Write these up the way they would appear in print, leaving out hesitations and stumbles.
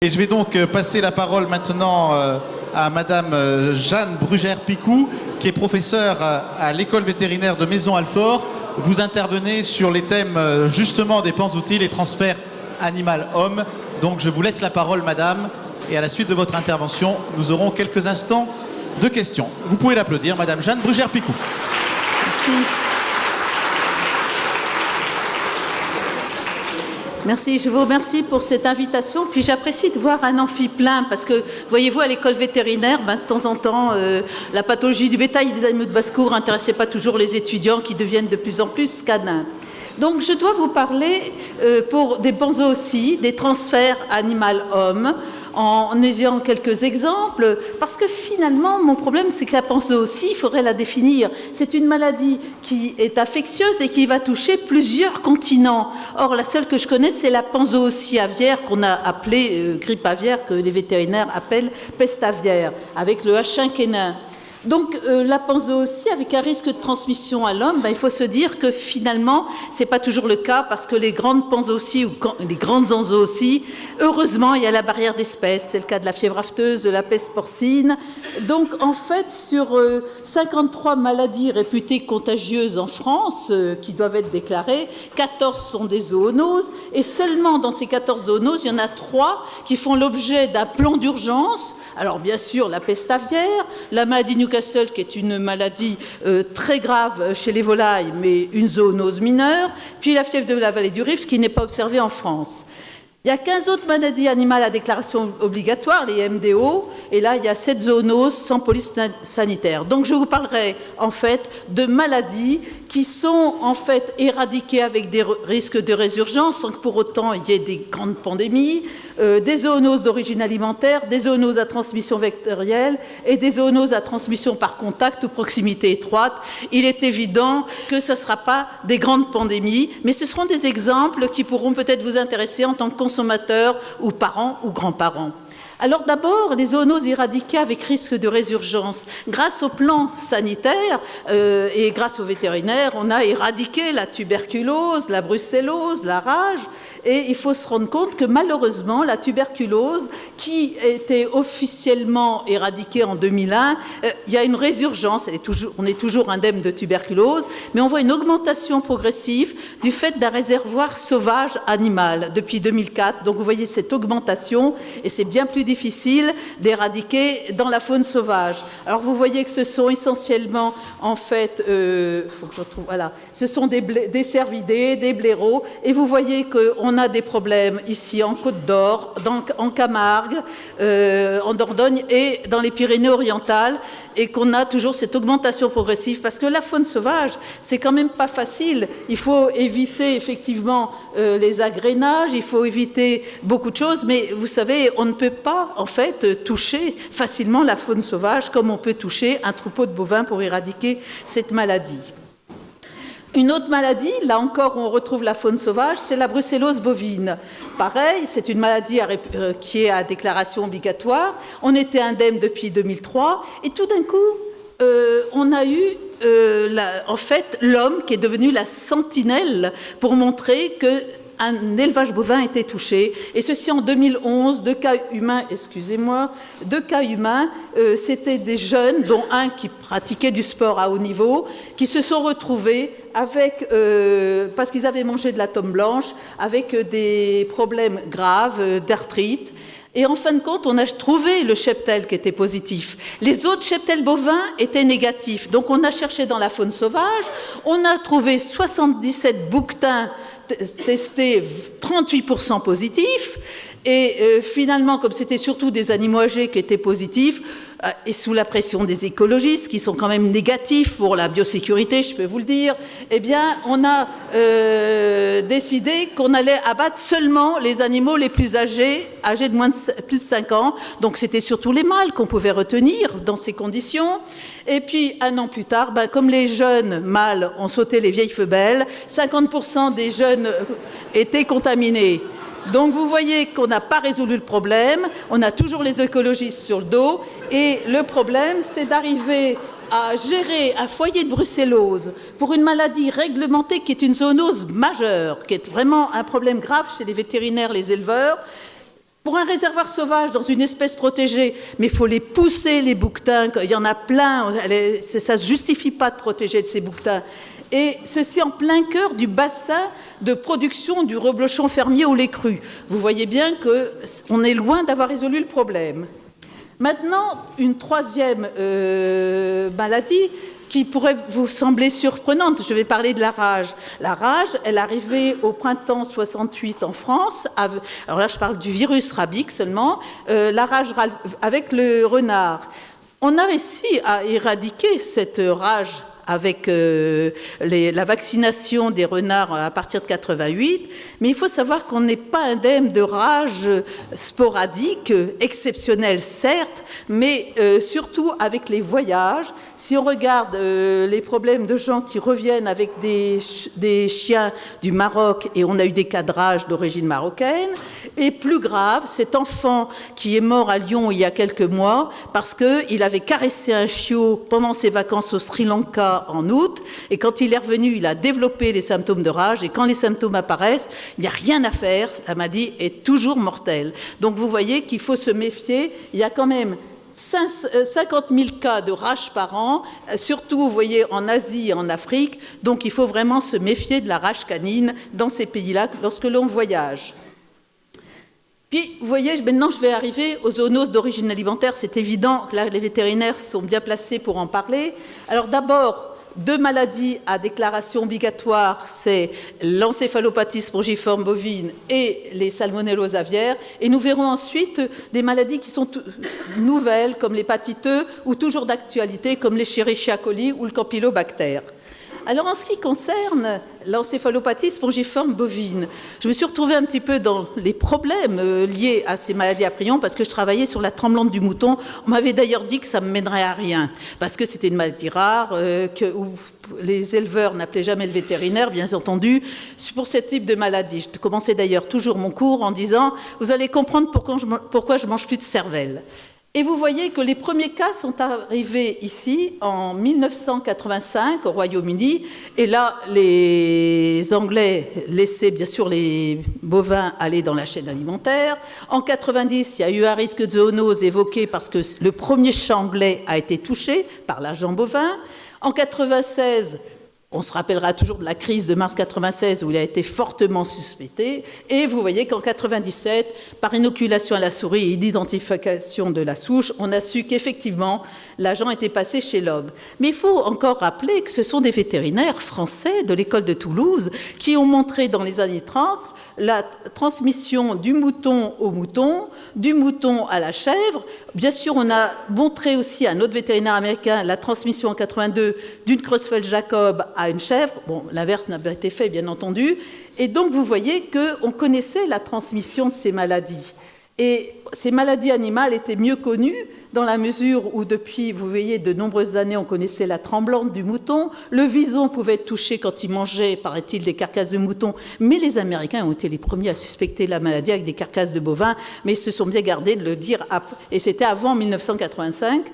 Et je vais donc passer la parole maintenant à Madame Jeanne Brugère-Picou, qui est professeure à l'école vétérinaire de Maisons-Alfort. Vous intervenez sur les thèmes justement des panzooties, les transferts animal-homme. Donc je vous laisse la parole, Madame, et à la suite de votre intervention, nous aurons quelques instants de questions. Vous pouvez l'applaudir, Madame Jeanne Brugère-Picou. Merci. Merci, je vous remercie pour cette invitation. Puis j'apprécie de voir un amphi plein parce que, voyez-vous, à l'école vétérinaire, de temps en temps, la pathologie du bétail et des animaux de basse-cour n'intéressait pas toujours les étudiants qui deviennent de plus en plus canins. Donc je dois vous parler pour des panzooties, des transferts animal-homme, en ayant quelques exemples, parce que finalement, mon problème, c'est que la panzootie, il faudrait la définir. C'est une maladie qui est infectieuse et qui va toucher plusieurs continents. Or, la seule que je connais, c'est la panzootie aviaire, qu'on a appelée grippe aviaire, que les vétérinaires appellent peste aviaire, avec le H5N1. Donc la panzootie, avec un risque de transmission à l'homme, il faut se dire que finalement, c'est pas toujours le cas parce que les grandes panzooties ou les grandes enzooties, heureusement, il y a la barrière d'espèces. C'est le cas de la fièvre afteuse, de la peste porcine. Donc en fait, sur 53 maladies réputées contagieuses en France qui doivent être déclarées, 14 sont des zoonoses et seulement dans ces 14 zoonoses, il y en a 3 qui font l'objet d'un plan d'urgence. Alors bien sûr, la peste aviaire, la maladie Newcastle, qui est une maladie très grave chez les volailles, mais une zoonose mineure, puis la fièvre de la vallée du Rift, qui n'est pas observée en France. Il y a 15 autres maladies animales à déclaration obligatoire, les MDO, et là, il y a 7 zoonoses sans police sanitaire. Donc, je vous parlerai, en fait, de maladies qui sont, en fait, éradiquées avec des risques de résurgence, sans que pour autant il y ait des grandes pandémies, des zoonoses d'origine alimentaire, des zoonoses à transmission vectorielle et des zoonoses à transmission par contact ou proximité étroite. Il est évident que ce ne sera pas des grandes pandémies, mais ce seront des exemples qui pourront peut-être vous intéresser en tant que consommateurs ou parents ou grands-parents. Alors d'abord, les zoonoses éradiquées avec risque de résurgence. Grâce au plan sanitaire et grâce aux vétérinaires, on a éradiqué la tuberculose, la brucellose, la rage. Et il faut se rendre compte que malheureusement, la tuberculose, qui était officiellement éradiquée en 2001, il y a une résurgence. On est toujours indemne de tuberculose, mais on voit une augmentation progressive du fait d'un réservoir sauvage animal depuis 2004. Donc vous voyez cette augmentation et c'est bien plus difficile d'éradiquer dans la faune sauvage. Alors vous voyez que ce sont essentiellement, en fait, faut que je retrouve, voilà, ce sont des cervidés, des blaireaux, et vous voyez qu'on a des problèmes ici en Côte d'Or, en Camargue, en Dordogne et dans les Pyrénées-Orientales, et qu'on a toujours cette augmentation progressive, parce que la faune sauvage, c'est quand même pas facile. Il faut éviter effectivement les agrénages, il faut éviter beaucoup de choses, mais vous savez, on ne peut pas en fait toucher facilement la faune sauvage comme on peut toucher un troupeau de bovins pour éradiquer cette maladie. Une autre maladie, là encore on retrouve la faune sauvage, c'est la brucellose bovine. Pareil, c'est une maladie qui est à déclaration obligatoire. On était indemne depuis 2003 et tout d'un coup, on a eu en fait l'homme qui est devenu la sentinelle pour montrer que un élevage bovin était touché, et ceci en 2011, deux cas humains, c'était des jeunes, dont un qui pratiquait du sport à haut niveau, qui se sont retrouvés avec, parce qu'ils avaient mangé de la tome blanche, avec des problèmes graves d'arthrite. Et en fin de compte, on a trouvé le cheptel qui était positif. Les autres cheptels bovins étaient négatifs. Donc on a cherché dans la faune sauvage, on a trouvé 77 bouquetins testés, 38% positifs, et finalement, comme c'était surtout des animaux âgés qui étaient positifs, et sous la pression des écologistes, qui sont quand même négatifs pour la biosécurité, je peux vous le dire, eh bien, on a décidé qu'on allait abattre seulement les animaux les plus âgés de plus de 5 ans, donc c'était surtout les mâles qu'on pouvait retenir dans ces conditions. Et puis, un an plus tard, comme les jeunes mâles ont sauté les vieilles femelles, 50% des jeunes étaient contaminés. Donc, vous voyez qu'on n'a pas résolu le problème, on a toujours les écologistes sur le dos, et le problème, c'est d'arriver à gérer un foyer de brucellose pour une maladie réglementée qui est une zoonose majeure, qui est vraiment un problème grave chez les vétérinaires, les éleveurs. Pour un réservoir sauvage dans une espèce protégée, mais il faut les pousser, les bouquetins, il y en a plein, ça ne se justifie pas de protéger de ces bouquetins. Et ceci en plein cœur du bassin de production du reblochon fermier au lait cru. Vous voyez bien qu'on est loin d'avoir résolu le problème. Maintenant, une troisième maladie qui pourrait vous sembler surprenante. Je vais parler de la rage. La rage, elle arrivait au printemps 68 en France. Alors là, je parle du virus rabique seulement. La rage avec le renard. On a réussi à éradiquer cette rage avec la vaccination des renards à partir de 88, mais il faut savoir qu'on n'est pas indemne de rage sporadique, exceptionnelle certes, mais surtout avec les voyages. Si on regarde les problèmes de gens qui reviennent avec des chiens du Maroc, et on a eu des cas de rage d'origine marocaine, et plus grave, cet enfant qui est mort à Lyon il y a quelques mois parce qu'il avait caressé un chiot pendant ses vacances au Sri Lanka en août, et quand il est revenu, il a développé les symptômes de rage, et quand les symptômes apparaissent, il n'y a rien à faire, la maladie est toujours mortelle. Donc vous voyez qu'il faut se méfier, il y a quand même 50 000 cas de rage par an, surtout, vous voyez, en Asie et en Afrique, donc il faut vraiment se méfier de la rage canine dans ces pays-là lorsque l'on voyage. Puis, vous voyez, maintenant, je vais arriver aux zoonoses d'origine alimentaire. C'est évident que là, les vétérinaires sont bien placés pour en parler. Alors, d'abord, 2 maladies à déclaration obligatoire, c'est l'encéphalopathie spongiforme bovine et les salmonelloses aviaires. Et nous verrons ensuite des maladies qui sont nouvelles, comme l'hépatite E, ou toujours d'actualité, comme l'Escherichia coli ou le Campylobacter. Alors, en ce qui concerne l'encéphalopathie spongiforme bovine, je me suis retrouvée un petit peu dans les problèmes liés à ces maladies à prions parce que je travaillais sur la tremblante du mouton. On m'avait d'ailleurs dit que ça ne me mènerait à rien parce que c'était une maladie rare, où les éleveurs n'appelaient jamais le vétérinaire, bien entendu, pour ce type de maladie. Je commençais d'ailleurs toujours mon cours en disant « Vous allez comprendre pourquoi je ne mange plus de cervelle ». Et vous voyez que les premiers cas sont arrivés ici en 1985 au Royaume-Uni. Et là, les Anglais laissaient bien sûr les bovins aller dans la chaîne alimentaire. En 90, il y a eu un risque de zoonose évoqué parce que le premier champ anglais a été touché par l'agent bovin. En 96, on se rappellera toujours de la crise de mars 96 où il a été fortement suspecté. Et vous voyez qu'en 97, par inoculation à la souris et d'identification de la souche, on a su qu'effectivement, l'agent était passé chez l'homme. Mais il faut encore rappeler que ce sont des vétérinaires français de l'école de Toulouse qui ont montré dans les années 30 la transmission du mouton au mouton, du mouton à la chèvre. Bien sûr, on a montré aussi à un autre vétérinaire américain la transmission en 82 d'une Creutzfeldt-Jakob à une chèvre. Bon, l'inverse n'a pas été fait, bien entendu. Et donc, vous voyez qu'on connaissait la transmission de ces maladies. Et ces maladies animales étaient mieux connues dans la mesure où depuis, vous voyez, de nombreuses années, on connaissait la tremblante du mouton. Le vison pouvait être touché quand il mangeait, paraît-il, des carcasses de mouton. Mais les Américains ont été les premiers à suspecter la maladie avec des carcasses de bovins, mais ils se sont bien gardés de le dire après. Et c'était avant 1985.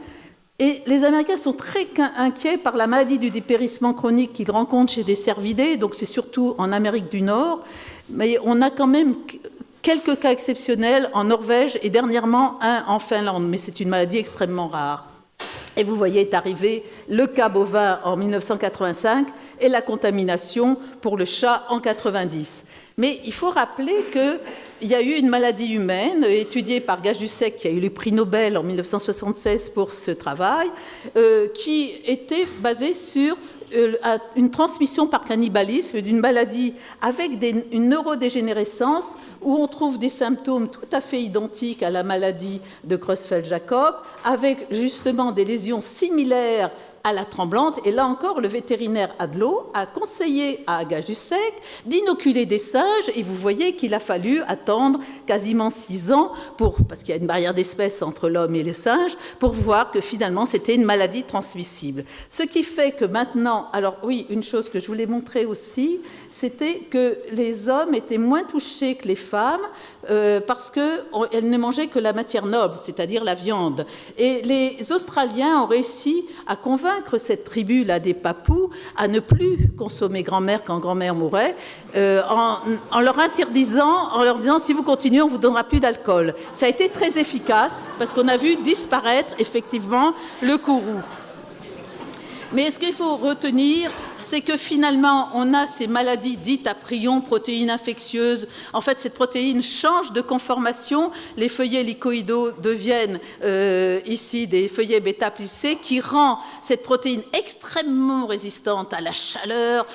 Et les Américains sont très inquiets par la maladie du dépérissement chronique qu'ils rencontrent chez des cervidés, donc c'est surtout en Amérique du Nord. Mais on a quand même quelques cas exceptionnels en Norvège et dernièrement un en Finlande, mais c'est une maladie extrêmement rare. Et vous voyez, est arrivé le cas bovin en 1985 et la contamination pour le chat en 90. Mais il faut rappeler qu'il y a eu une maladie humaine étudiée par Gajusek, qui a eu le prix Nobel en 1976 pour ce travail, qui était basée sur une transmission par cannibalisme d'une maladie avec une neurodégénérescence où on trouve des symptômes tout à fait identiques à la maladie de Creutzfeldt-Jakob, avec justement des lésions similaires à la tremblante. Et là encore, le vétérinaire Adlo a conseillé à Gajusek d'inoculer des singes, et vous voyez qu'il a fallu attendre quasiment 6 ans, parce qu'il y a une barrière d'espèces entre l'homme et les singes, pour voir que finalement c'était une maladie transmissible. Ce qui fait que maintenant, alors oui, une chose que je voulais montrer aussi, c'était que les hommes étaient moins touchés que les femmes, parce qu'elles ne mangeaient que la matière noble, c'est-à-dire la viande. Et les Australiens ont réussi à convaincre convaincre cette tribu-là des Papous à ne plus consommer grand-mère quand grand-mère mourait, en leur interdisant, en leur disant si vous continuez, on vous donnera plus d'alcool. Ça a été très efficace parce qu'on a vu disparaître effectivement le kourou. Mais ce qu'il faut retenir, c'est que finalement, on a ces maladies dites à prions, protéines infectieuses. En fait, cette protéine change de conformation. Les feuillets lycoïdaux deviennent ici des feuillets bêta-plissés qui rend cette protéine extrêmement résistante à la chaleur,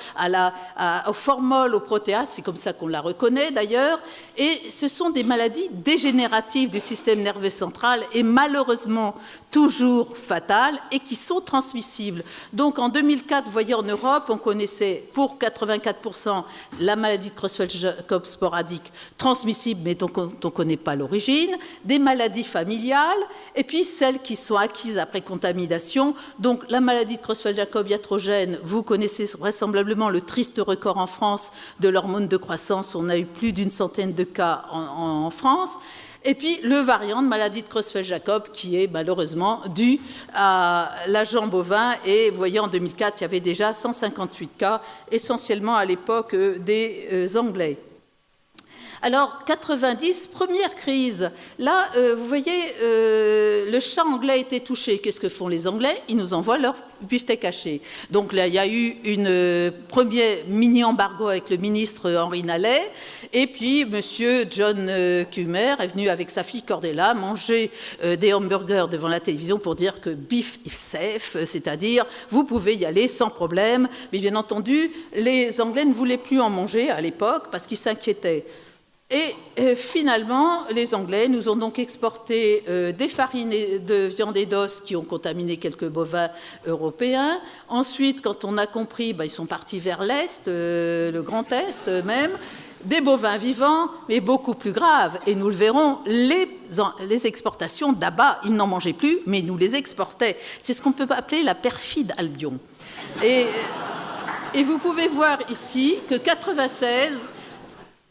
au formol, aux protéases. C'est comme ça qu'on la reconnaît d'ailleurs. Et ce sont des maladies dégénératives du système nerveux central et malheureusement toujours fatales et qui sont transmissibles. Donc en 2004, vous voyez, en Europe, on connaissait pour 84% la maladie de Creutzfeldt-Jakob sporadique transmissible, mais dont on ne connaît pas l'origine, des maladies familiales, et puis celles qui sont acquises après contamination. Donc la maladie de Creutzfeldt-Jakob iatrogène, vous connaissez vraisemblablement le triste record en France de l'hormone de croissance. On a eu plus d'une centaine de cas en France. Et puis le variant de maladie de Creutzfeldt-Jakob qui est malheureusement dû à l'agent bovin. Et vous voyez, en 2004, il y avait déjà 158 cas, essentiellement à l'époque des Anglais. Alors, 90, première crise. Là, vous voyez, le chat anglais était touché. Qu'est-ce que font les Anglais? Ils nous envoient leur beefsteak haché. Donc là, il y a eu un premier mini-embargo avec le ministre Henri Nallet. Et puis, M. John Kumer est venu avec sa fille Cordella manger des hamburgers devant la télévision pour dire que beef is safe, c'est-à-dire vous pouvez y aller sans problème. Mais bien entendu, les Anglais ne voulaient plus en manger à l'époque parce qu'ils s'inquiétaient. Et finalement, les Anglais nous ont donc exporté des farines de viande et d'os qui ont contaminé quelques bovins européens. Ensuite, quand on a compris, ils sont partis vers l'Est, le Grand Est même, des bovins vivants, mais beaucoup plus grave. Et nous le verrons, les exportations d'abat, ils n'en mangeaient plus, mais ils nous les exportaient. C'est ce qu'on peut appeler la perfide Albion. Et vous pouvez voir ici que 96...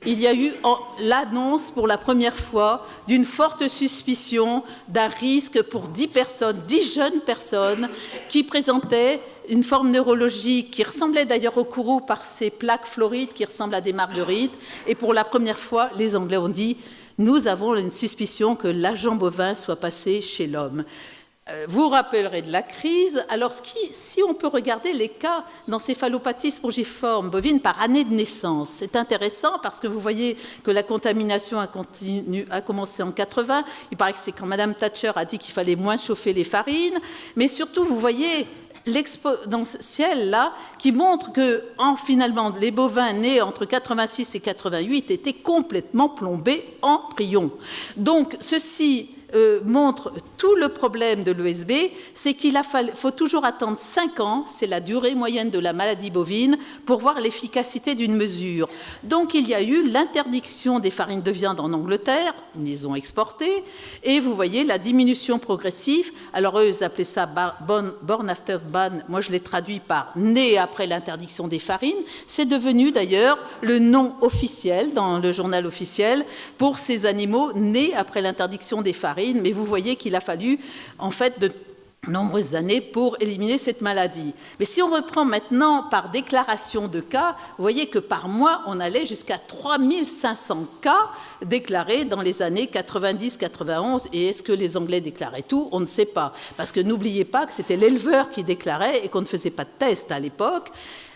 il y a eu l'annonce pour la première fois d'une forte suspicion d'un risque pour 10 personnes, 10 jeunes personnes qui présentaient une forme neurologique qui ressemblait d'ailleurs au kourou par ces plaques florides qui ressemblent à des marguerites. Et pour la première fois, les Anglais ont dit « Nous avons une suspicion que l'agent bovin soit passé chez l'homme ». Vous vous rappellerez de la crise. Alors, si on peut regarder les cas d'encéphalopathie spongiforme bovine par année de naissance, c'est intéressant parce que vous voyez que la contamination a commencé en 80. Il paraît que c'est quand Mme Thatcher a dit qu'il fallait moins chauffer les farines. Mais surtout, vous voyez l'exponentielle là qui montre que finalement les bovins nés entre 86 et 88 étaient complètement plombés en prions. Donc, ceci montre tout le problème de l'ESB, c'est qu'il faut toujours attendre 5 ans, c'est la durée moyenne de la maladie bovine, pour voir l'efficacité d'une mesure. Donc il y a eu l'interdiction des farines de viande en Angleterre, ils les ont exportées, et vous voyez la diminution progressive. Alors eux, ils appelaient ça born after ban, moi je l'ai traduit par né après l'interdiction des farines. C'est devenu d'ailleurs le nom officiel dans le journal officiel pour ces animaux nés après l'interdiction des farines. Mais vous voyez qu'il a fallu en fait de nombreuses années pour éliminer cette maladie. Mais si on reprend maintenant par déclaration de cas, vous voyez que par mois, on allait jusqu'à 3500 cas déclarés dans les années 90-91. Et est-ce que les Anglais déclaraient tout? On ne sait pas. Parce que n'oubliez pas que c'était l'éleveur qui déclarait et qu'on ne faisait pas de test à l'époque.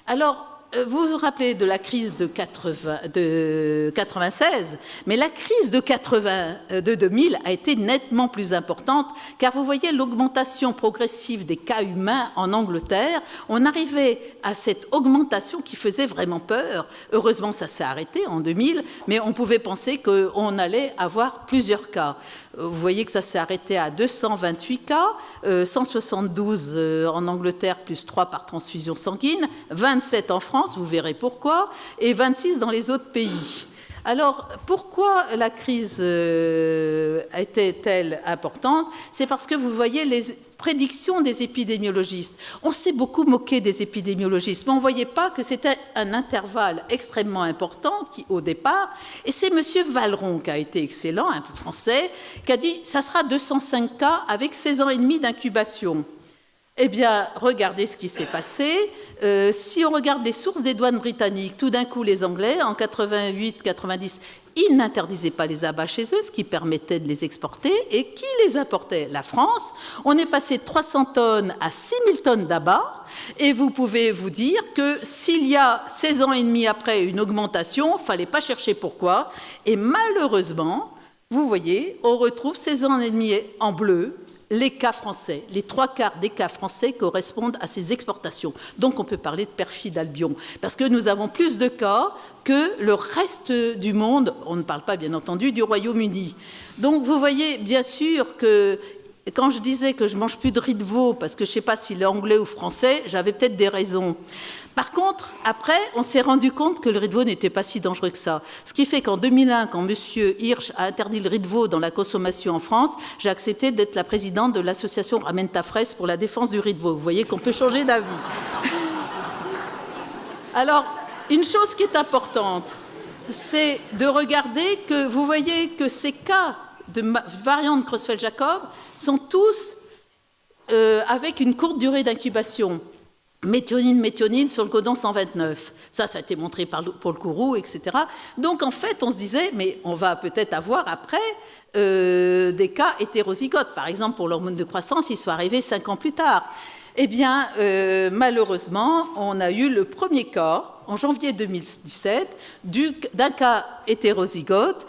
Alors, vous vous rappelez de la crise de 96, mais la crise de 2000 a été nettement plus importante, car vous voyez l'augmentation progressive des cas humains en Angleterre. On arrivait à cette augmentation qui faisait vraiment peur. Heureusement, ça s'est arrêté en 2000, mais on pouvait penser qu'on allait avoir plusieurs cas. Vous voyez que ça s'est arrêté à 228 cas, 172 en Angleterre, plus 3 par transfusion sanguine, 27 en France, vous verrez pourquoi, et 26 dans les autres pays. Alors, pourquoi la crise était-elle importante? C'est parce que vous voyez les prédictions des épidémiologistes. On s'est beaucoup moqué des épidémiologistes, mais on ne voyait pas que c'était un intervalle extrêmement important au départ. Et c'est M. Valeron qui a été excellent, un Français, qui a dit « ça sera 205 cas avec 16 ans et demi d'incubation ». Eh bien, regardez ce qui s'est passé. Si on regarde les sources des douanes britanniques, tout d'un coup, les Anglais, en 88-90, ils n'interdisaient pas les abats chez eux, ce qui permettait de les exporter. Et qui les importait? La France. On est passé de 300 tonnes à 6000 tonnes d'abats. Et vous pouvez vous dire que s'il y a 16 ans et demi après une augmentation, il ne fallait pas chercher pourquoi. Et malheureusement, vous voyez, on retrouve 16 ans et demi en bleu, les cas français. Les 3/4 des cas français correspondent à ces exportations. Donc on peut parler de perfide Albion, parce que nous avons plus de cas que le reste du monde. On ne parle pas, bien entendu, du Royaume-Uni. Donc vous voyez, bien sûr, que quand je disais que je ne mange plus de riz de veau, parce que je ne sais pas s'il est anglais ou français, j'avais peut-être des raisons. Par contre, après, on s'est rendu compte que le riz de veau n'était pas si dangereux que ça. Ce qui fait qu'en 2001, quand M. Hirsch a interdit le riz de veau dans la consommation en France, j'ai accepté d'être la présidente de l'association Ramène ta fraise pour la défense du riz de veau. Vous voyez qu'on peut changer d'avis. Alors, une chose qui est importante, c'est de regarder que vous voyez que ces cas de variante Creutzfeldt-Jakob sont tous avec une courte durée d'incubation. Méthionine sur le codon 129. Ça a été montré par Paul Kourou, etc. Donc, en fait, on se disait, mais on va peut-être avoir après des cas hétérozygotes. Par exemple, pour l'hormone de croissance, ils sont arrivés 5 ans plus tard. Eh bien, malheureusement, on a eu le premier cas, en janvier 2017, d'un cas hétérozygote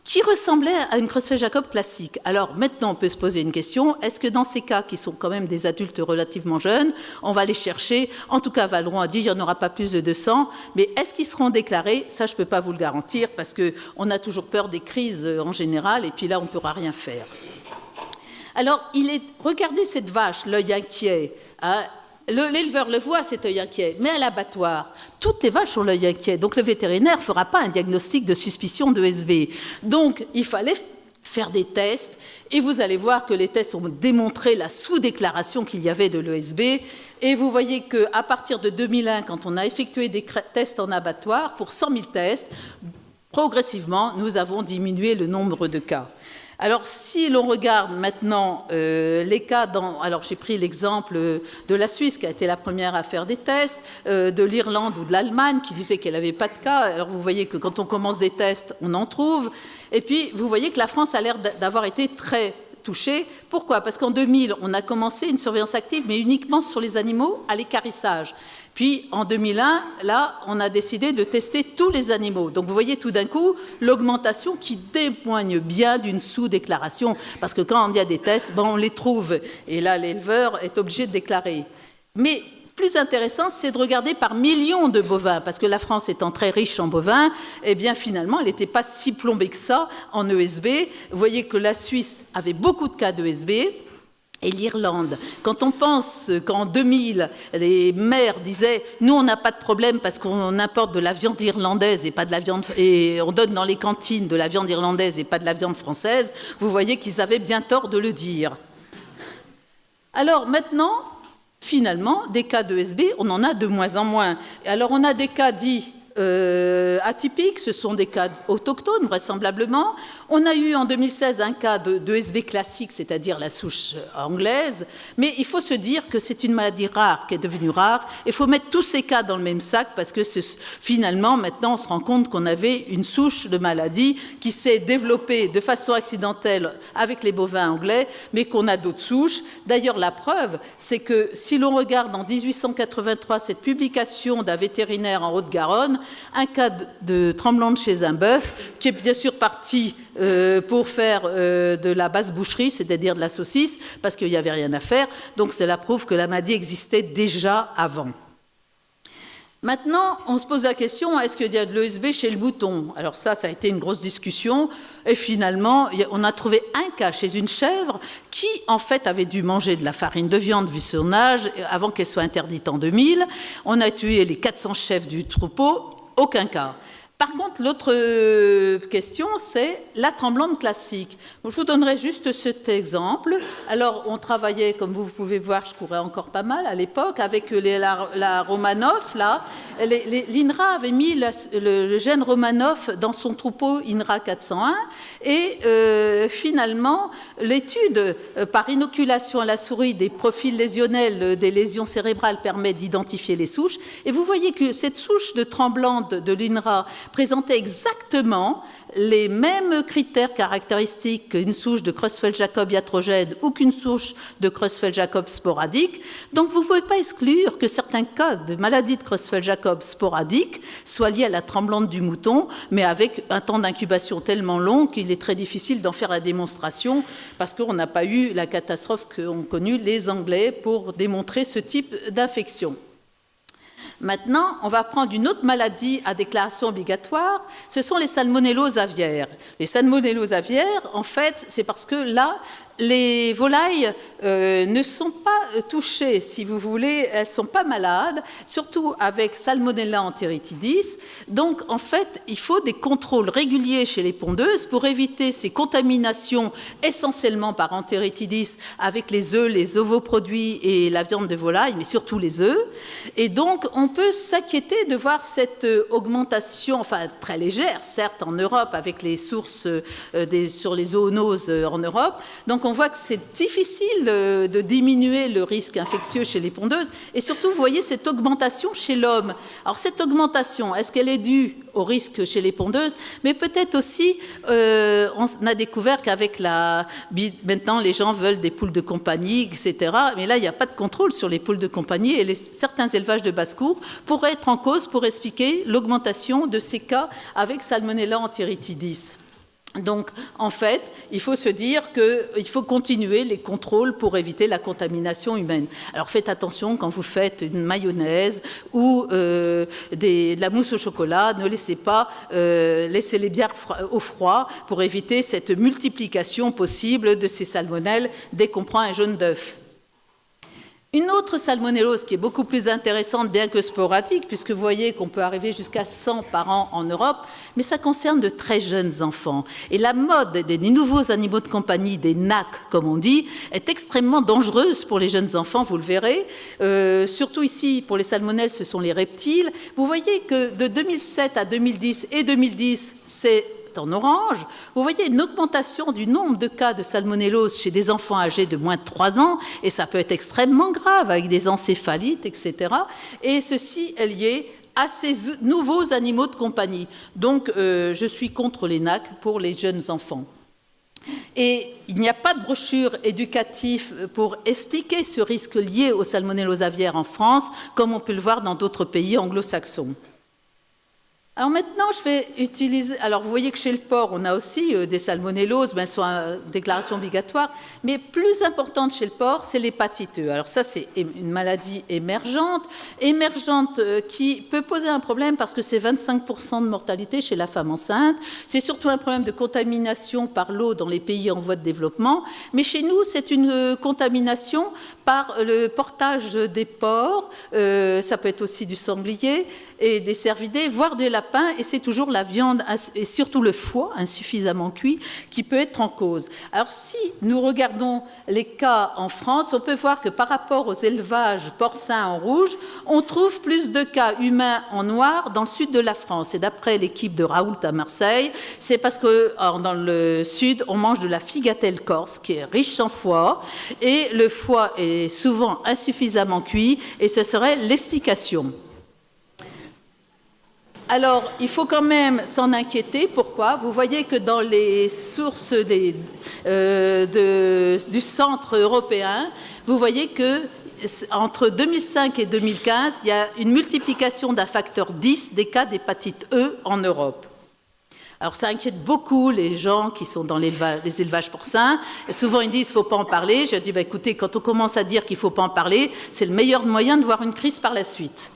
qui ressemblait à une Creutzfeldt-Jakob classique. Alors maintenant, on peut se poser une question, est-ce que dans ces cas, qui sont quand même des adultes relativement jeunes, on va les chercher, en tout cas Valeron a dit, il n'y en aura pas plus de 200, mais est-ce qu'ils seront déclarés? Ça, je ne peux pas vous le garantir, parce qu'on a toujours peur des crises en général, et puis là, on ne pourra rien faire. Alors, regardez cette vache, l'œil inquiet, hein. L'éleveur le voit, cet œil inquiet, mais à l'abattoir, toutes les vaches ont l'œil inquiet. Donc le vétérinaire ne fera pas un diagnostic de suspicion d'ESB. Donc il fallait faire des tests, et vous allez voir que les tests ont démontré la sous-déclaration qu'il y avait de l'ESB. Et vous voyez qu'à partir de 2001, quand on a effectué des tests en abattoir, pour 100 000 tests, progressivement, nous avons diminué le nombre de cas. Alors, si l'on regarde maintenant les cas alors j'ai pris l'exemple de la Suisse, qui a été la première à faire des tests, de l'Irlande ou de l'Allemagne, qui disait qu'elle n'avait pas de cas. Alors, vous voyez que quand on commence des tests, on en trouve. Et puis, vous voyez que la France a l'air d'avoir été très touchée. Pourquoi? Parce qu'en 2000, on a commencé une surveillance active, mais uniquement sur les animaux à l'équarrissage. Puis, en 2001, là, on a décidé de tester tous les animaux. Donc, vous voyez tout d'un coup l'augmentation qui témoigne bien d'une sous-déclaration. Parce que quand il y a des tests, on les trouve. Et là, l'éleveur est obligé de déclarer. Mais plus intéressant, c'est de regarder par millions de bovins. Parce que la France étant très riche en bovins, eh bien, finalement, elle n'était pas si plombée que ça en ESB. Vous voyez que la Suisse avait beaucoup de cas d'ESB. Et l'Irlande, quand on pense qu'en 2000, les maires disaient « Nous, on n'a pas de problème parce qu'on importe de la viande irlandaise et pas de la viande... et on donne dans les cantines de la viande irlandaise et pas de la viande française », vous voyez qu'ils avaient bien tort de le dire. Alors maintenant, finalement, des cas d'ESB, on en a de moins en moins. Alors on a des cas dits atypiques, ce sont des cas autochtones vraisemblablement. On a eu en 2016 un cas d'ESB classique, c'est-à-dire la souche anglaise, mais il faut se dire que c'est une maladie rare qui est devenue rare. Il faut mettre tous ces cas dans le même sac parce que finalement, maintenant, on se rend compte qu'on avait une souche de maladie qui s'est développée de façon accidentelle avec les bovins anglais, mais qu'on a d'autres souches. D'ailleurs, la preuve, c'est que si l'on regarde en 1883 cette publication d'un vétérinaire en Haute-Garonne, un cas de tremblante chez un bœuf, qui est bien sûr parti pour faire de la basse boucherie, c'est-à-dire de la saucisse, parce qu'il n'y avait rien à faire. Donc c'est la preuve que la maladie existait déjà avant. Maintenant, on se pose la question, est-ce qu'il y a de l'ESB chez le mouton? Alors ça a été une grosse discussion, et finalement, on a trouvé un cas chez une chèvre qui, en fait, avait dû manger de la farine de viande, vu son âge, avant qu'elle soit interdite en 2000. On a tué les 400 chèvres du troupeau, aucun cas. Par contre, l'autre question, c'est la tremblante classique. Je vous donnerai juste cet exemple. Alors, on travaillait, comme vous pouvez voir, je courais encore pas mal à l'époque, avec la Romanov, là. L'INRA avait mis le gène Romanov dans son troupeau INRA 401, et finalement, l'étude par inoculation à la souris des profils lésionnels des lésions cérébrales permet d'identifier les souches. Et vous voyez que cette souche de tremblante de l'INRA présentait exactement les mêmes critères caractéristiques qu'une souche de Creutzfeldt-Jakob iatrogène ou qu'une souche de Creutzfeldt-Jakob sporadique. Donc vous ne pouvez pas exclure que certains cas de maladie de Creutzfeldt-Jakob sporadique soient liés à la tremblante du mouton, mais avec un temps d'incubation tellement long qu'il est très difficile d'en faire la démonstration parce qu'on n'a pas eu la catastrophe qu'ont connue les Anglais pour démontrer ce type d'infection. Maintenant, on va prendre une autre maladie à déclaration obligatoire, ce sont les salmonelloses aviaires. Les salmonelloses aviaires, en fait, c'est parce que là, les volailles ne sont pas touchées, si vous voulez, elles ne sont pas malades, surtout avec Salmonella enteritidis. Donc, en fait, il faut des contrôles réguliers chez les pondeuses pour éviter ces contaminations essentiellement par enteritidis avec les œufs, les ovoproduits et la viande de volaille, mais surtout les œufs. Et donc, on peut s'inquiéter de voir cette augmentation, enfin très légère, certes, en Europe, avec les sources sur les zoonoses en Europe. Donc, on voit que c'est difficile de diminuer le risque infectieux chez les pondeuses. Et surtout, vous voyez cette augmentation chez l'homme. Alors, cette augmentation, est-ce qu'elle est due au risque chez les pondeuses? Mais peut-être aussi, on a découvert qu'avec maintenant, les gens veulent des poules de compagnie, etc. Mais là, il n'y a pas de contrôle sur les poules de compagnie. Et certains élevages de basse-cour pourraient être en cause pour expliquer l'augmentation de ces cas avec Salmonella enteritidis. Donc, en fait, il faut se dire qu'il faut continuer les contrôles pour éviter la contamination humaine. Alors, faites attention quand vous faites une mayonnaise ou de la mousse au chocolat, ne laissez pas, laissez-les bien au froid pour éviter cette multiplication possible de ces salmonelles dès qu'on prend un jaune d'œuf. Une autre salmonellose qui est beaucoup plus intéressante, bien que sporadique, puisque vous voyez qu'on peut arriver jusqu'à 100 par an en Europe, mais ça concerne de très jeunes enfants. Et la mode des nouveaux animaux de compagnie, des NAC, comme on dit, est extrêmement dangereuse pour les jeunes enfants, vous le verrez. Surtout ici, pour les salmonelles, ce sont les reptiles. Vous voyez que de 2007 à 2010, et 2010, c'est en orange, vous voyez une augmentation du nombre de cas de salmonellose chez des enfants âgés de moins de 3 ans, et ça peut être extrêmement grave, avec des encéphalites, etc. Et ceci est lié à ces nouveaux animaux de compagnie. Donc, je suis contre les NAC pour les jeunes enfants. Et il n'y a pas de brochure éducative pour expliquer ce risque lié aux salmonelloses aviaires en France, comme on peut le voir dans d'autres pays anglo-saxons. Alors maintenant, je vais utiliser... Alors vous voyez que chez le porc, on a aussi des salmonelloses, elles sont à déclaration obligatoire, mais plus importante chez le porc, c'est l'hépatite E. Alors ça, c'est une maladie émergente qui peut poser un problème parce que c'est 25% de mortalité chez la femme enceinte. C'est surtout un problème de contamination par l'eau dans les pays en voie de développement, mais chez nous, c'est une contamination par le portage des porcs, ça peut être aussi du sanglier et des cervidés, voire de lapin, et c'est toujours la viande et surtout le foie insuffisamment cuit qui peut être en cause. Alors si nous regardons les cas en France, on peut voir que par rapport aux élevages porcins en rouge, on trouve plus de cas humains en noir dans le sud de la France. Et d'après l'équipe de Raoult à Marseille, c'est parce que dans le sud, on mange de la figatelle corse qui est riche en foie, et le foie est souvent insuffisamment cuit, et ce serait l'explication. Alors, il faut quand même s'en inquiéter. Pourquoi? Vous voyez que dans les sources du centre européen, vous voyez que entre 2005 et 2015, il y a une multiplication d'un facteur 10 des cas d'hépatite E en Europe. Alors ça inquiète beaucoup les gens qui sont dans les élevages porcins. Et souvent ils disent qu'il ne faut pas en parler. Je dis écoutez, quand on commence à dire qu'il ne faut pas en parler, c'est le meilleur moyen de voir une crise par la suite.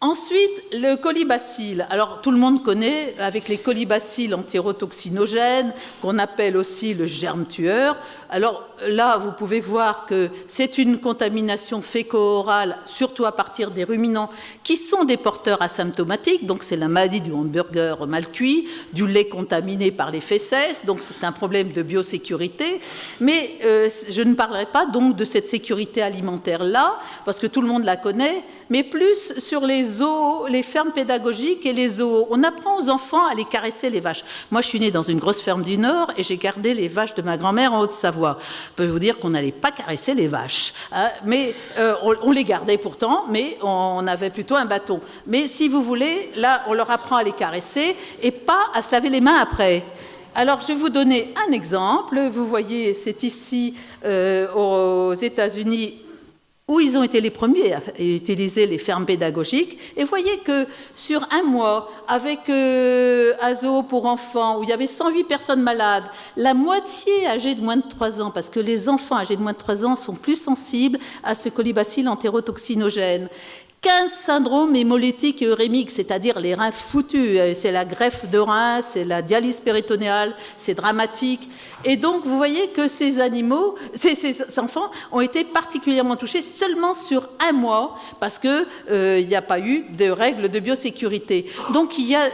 Ensuite, le colibacille. Alors, tout le monde connaît avec les colibacilles entérotoxinogènes, qu'on appelle aussi le germe tueur. Alors là, vous pouvez voir que c'est une contamination féco-orale, surtout à partir des ruminants, qui sont des porteurs asymptomatiques. Donc, c'est la maladie du hamburger mal cuit, du lait contaminé par les fesses. Donc, c'est un problème de biosécurité. Mais je ne parlerai pas donc de cette sécurité alimentaire-là, parce que tout le monde la connaît, mais plus sur les zoos, les fermes pédagogiques et les zoos. On apprend aux enfants à les caresser, les vaches. Moi, je suis née dans une grosse ferme du Nord et j'ai gardé les vaches de ma grand-mère en Haute-Savoie. Je peux vous dire qu'on n'allait pas caresser les vaches. Hein, mais on les gardait pourtant, mais on avait plutôt un bâton. Mais si vous voulez, là, on leur apprend à les caresser et pas à se laver les mains après. Alors, je vais vous donner un exemple. Vous voyez, c'est ici aux États-Unis, où ils ont été les premiers à utiliser les fermes pédagogiques. Et vous voyez que sur un mois, avec un zoo pour enfants, où il y avait 108 personnes malades, la moitié âgée de moins de 3 ans, parce que les enfants âgés de moins de 3 ans sont plus sensibles à ce colibacille entérotoxinogène. 15 syndromes hémolytiques et urémiques, c'est-à-dire les reins foutus. C'est la greffe de reins, c'est la dialyse péritonéale, c'est dramatique. Et donc, vous voyez que ces animaux, ces enfants ont été particulièrement touchés seulement sur un mois parce qu'il n'y a pas eu de règles de biosécurité. Donc, il y a...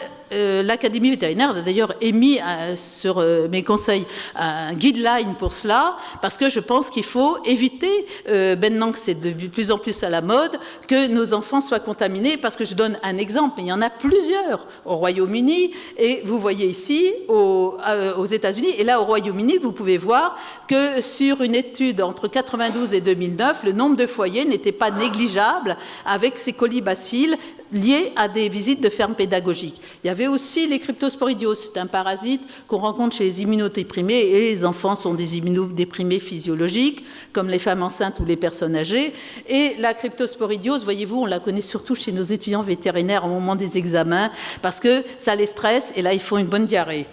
l'Académie vétérinaire a d'ailleurs émis sur mes conseils un guideline pour cela, parce que je pense qu'il faut éviter, maintenant que c'est de plus en plus à la mode, que nos enfants soient contaminés, parce que je donne un exemple, il y en a plusieurs au Royaume-Uni, et vous voyez ici aux États-Unis, et là au Royaume-Uni, vous pouvez voir que sur une étude entre 92 et 2009, le nombre de foyers n'était pas négligeable avec ces colibacilles liés à des visites de fermes pédagogiques. Il y avait aussi les cryptosporidioses, c'est un parasite qu'on rencontre chez les immunodéprimés, et les enfants sont des immunodéprimés physiologiques, comme les femmes enceintes ou les personnes âgées. Et la cryptosporidiose, voyez-vous, on la connaît surtout chez nos étudiants vétérinaires au moment des examens, parce que ça les stresse, et là, ils font une bonne diarrhée.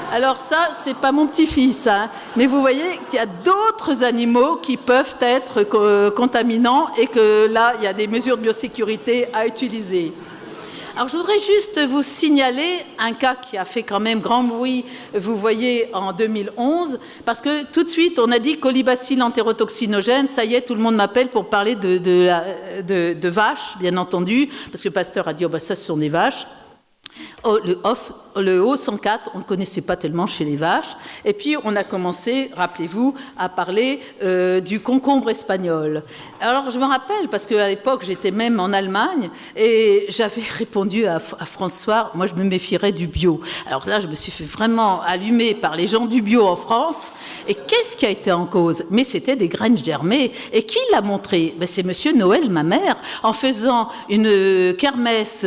Alors ça, c'est pas mon petit-fils, hein. Mais vous voyez qu'il y a d'autres animaux qui peuvent être contaminants et que là, il y a des mesures de biosécurité à utiliser. Alors, je voudrais juste vous signaler un cas qui a fait quand même grand bruit, vous voyez, en 2011, parce que tout de suite, on a dit colibacille entérotoxinogène, ça y est, tout le monde m'appelle pour parler de vaches, bien entendu, parce que Pasteur a dit, oh, ben, ça, ce sont des vaches. Oh, le O104, on ne connaissait pas tellement chez les vaches. Et puis, on a commencé, rappelez-vous, à parler du concombre espagnol. Alors, je me rappelle, parce qu'à l'époque, j'étais même en Allemagne, et j'avais répondu à François, moi, je me méfierais du bio. Alors là, je me suis fait vraiment allumer par les gens du bio en France. Et qu'est-ce qui a été en cause? Mais c'était des graines germées. Et qui l'a montré? Ben, c'est Monsieur Noël, ma mère, en faisant une kermesse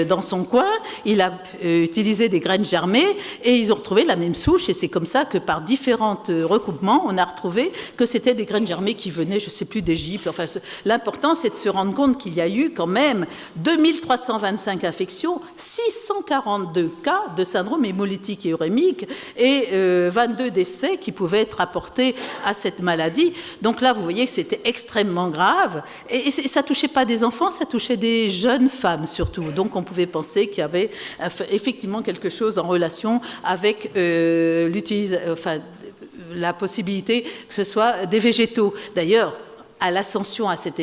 dans son coin. Il a utilisé des graines germées et ils ont retrouvé la même souche, et c'est comme ça que par différents recoupements, on a retrouvé que c'était des graines germées qui venaient, je ne sais plus, d'Égypte. Enfin, l'important, c'est de se rendre compte qu'il y a eu quand même 2325 infections, 642 cas de syndrome hémolytique et urémique et 22 décès qui pouvaient être rapportés à cette maladie. Donc là, vous voyez que c'était extrêmement grave, et ça ne touchait pas des enfants, ça touchait des jeunes femmes surtout. Donc on pouvait penser qu'il y avait effectivement quelque chose en relation avec la possibilité que ce soit des végétaux. D'ailleurs, à l'ascension à cette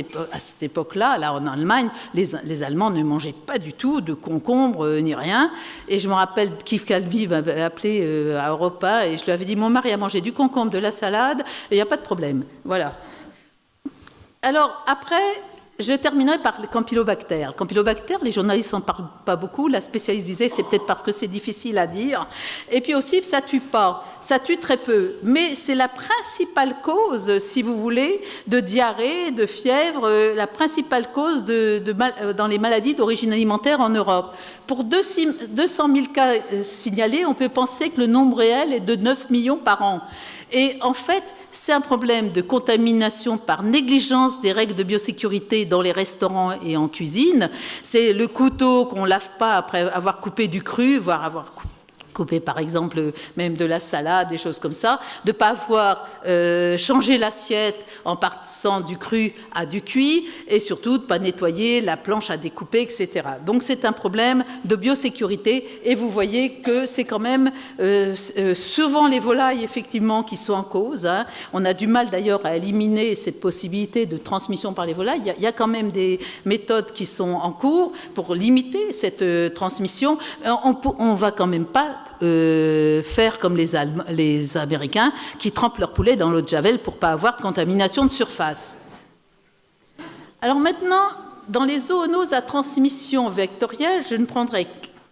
époque-là, là en Allemagne, les Allemands ne mangeaient pas du tout de concombre ni rien. Et je me rappelle qu'Yves Calvi m'avait appelé à Europe 1 et je lui avais dit, mon mari a mangé du concombre, de la salade, et il n'y a pas de problème. Voilà. Alors après, je terminerai par le campylobactère. Le campylobactère, les journalistes n'en parlent pas beaucoup. La spécialiste disait c'est peut-être parce que c'est difficile à dire. Et puis aussi, ça ne tue pas. Ça tue très peu. Mais c'est la principale cause, si vous voulez, de diarrhée, de fièvre, la principale cause dans les maladies d'origine alimentaire en Europe. Pour 200 000 cas signalés, on peut penser que le nombre réel est de 9 millions par an. Et en fait, c'est un problème de contamination par négligence des règles de biosécurité dans les restaurants et en cuisine. C'est le couteau qu'on ne lave pas après avoir coupé du cru, voire avoir couper par exemple même de la salade, des choses comme ça, de ne pas avoir changé l'assiette en passant du cru à du cuit, et surtout de ne pas nettoyer la planche à découper, etc. Donc c'est un problème de biosécurité, et vous voyez que c'est quand même souvent les volailles effectivement qui sont en cause. Hein. On a du mal d'ailleurs à éliminer cette possibilité de transmission par les volailles. Il y a quand même des méthodes qui sont en cours pour limiter cette transmission. On va quand même pas faire comme les Américains qui trempent leur poulet dans l'eau de Javel pour ne pas avoir de contamination de surface. Alors maintenant, dans les zoonoses à transmission vectorielle, je ne prendrai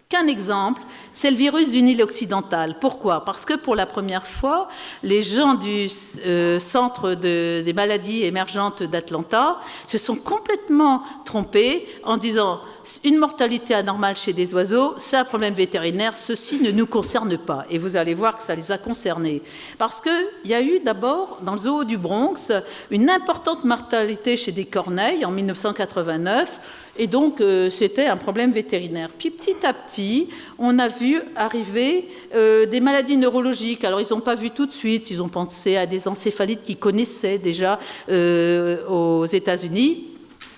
qu'un exemple, c'est le virus du Nil occidental. Pourquoi? Parce que pour la première fois, les gens du Centre des maladies émergentes d'Atlanta se sont complètement trompés en disant une mortalité anormale chez des oiseaux, c'est un problème vétérinaire, ceci ne nous concerne pas. Et vous allez voir que ça les a concernés. Parce qu'il y a eu d'abord, dans le zoo du Bronx, une importante mortalité chez des corneilles en 1989, et donc c'était un problème vétérinaire. Puis petit à petit, on a vu arriver des maladies neurologiques. Alors ils n'ont pas vu tout de suite, ils ont pensé à des encéphalites qu'ils connaissaient déjà aux États-Unis,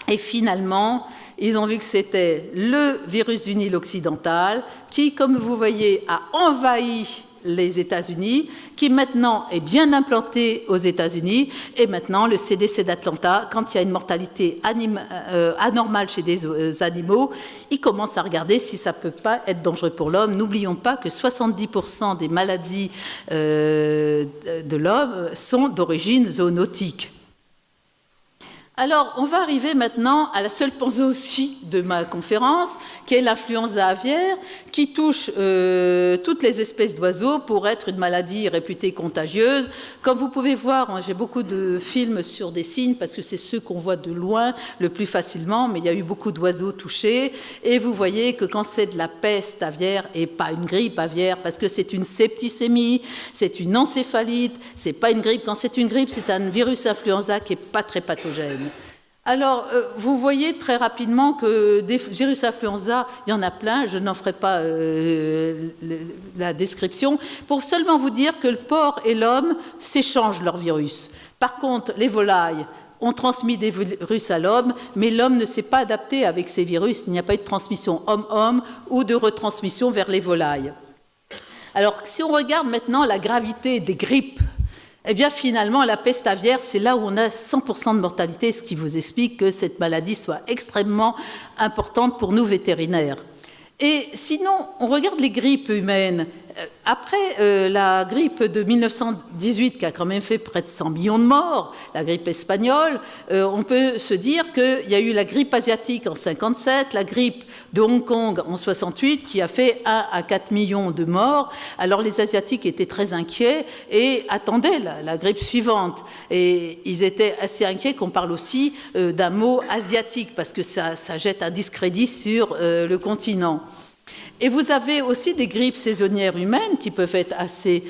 et finalement, ils ont vu que c'était le virus du Nil occidental qui, comme vous voyez, a envahi les États-Unis, qui maintenant est bien implanté aux États-Unis, et maintenant le CDC d'Atlanta, quand il y a une mortalité anormale chez des animaux, il commence à regarder si ça ne peut pas être dangereux pour l'homme. N'oublions pas que 70% des maladies de l'homme sont d'origine zoonotique. Alors, on va arriver maintenant à la seule pensée aussi de ma conférence, qui est l'influenza aviaire, qui touche toutes les espèces d'oiseaux pour être une maladie réputée contagieuse. Comme vous pouvez voir, j'ai beaucoup de films sur des cygnes, parce que c'est ceux qu'on voit de loin le plus facilement, mais il y a eu beaucoup d'oiseaux touchés. Et vous voyez que quand c'est de la peste aviaire, et pas une grippe aviaire, parce que c'est une septicémie, c'est une encéphalite, c'est pas une grippe. Quand c'est une grippe, c'est un virus influenza qui n'est pas très pathogène. Alors, vous voyez très rapidement que des virus influenza, il y en a plein, je n'en ferai pas la description, pour seulement vous dire que le porc et l'homme s'échangent leurs virus. Par contre, les volailles ont transmis des virus à l'homme, mais l'homme ne s'est pas adapté avec ces virus, il n'y a pas eu de transmission homme-homme ou de retransmission vers les volailles. Alors, si on regarde maintenant la gravité des grippes, eh bien, finalement, la peste aviaire, c'est là où on a 100% de mortalité, ce qui vous explique que cette maladie soit extrêmement importante pour nous vétérinaires. Et sinon, on regarde les grippes humaines. Après la grippe de 1918, qui a quand même fait près de 100 millions de morts, la grippe espagnole, on peut se dire qu'il y a eu la grippe asiatique en 1957, la grippe de Hong Kong en 1968, qui a fait 1 à 4 millions de morts. Alors les Asiatiques étaient très inquiets et attendaient la grippe suivante. Et ils étaient assez inquiets qu'on parle aussi d'un mot asiatique, parce que ça jette un discrédit sur le continent. Et vous avez aussi des grippes saisonnières humaines qui peuvent être assez,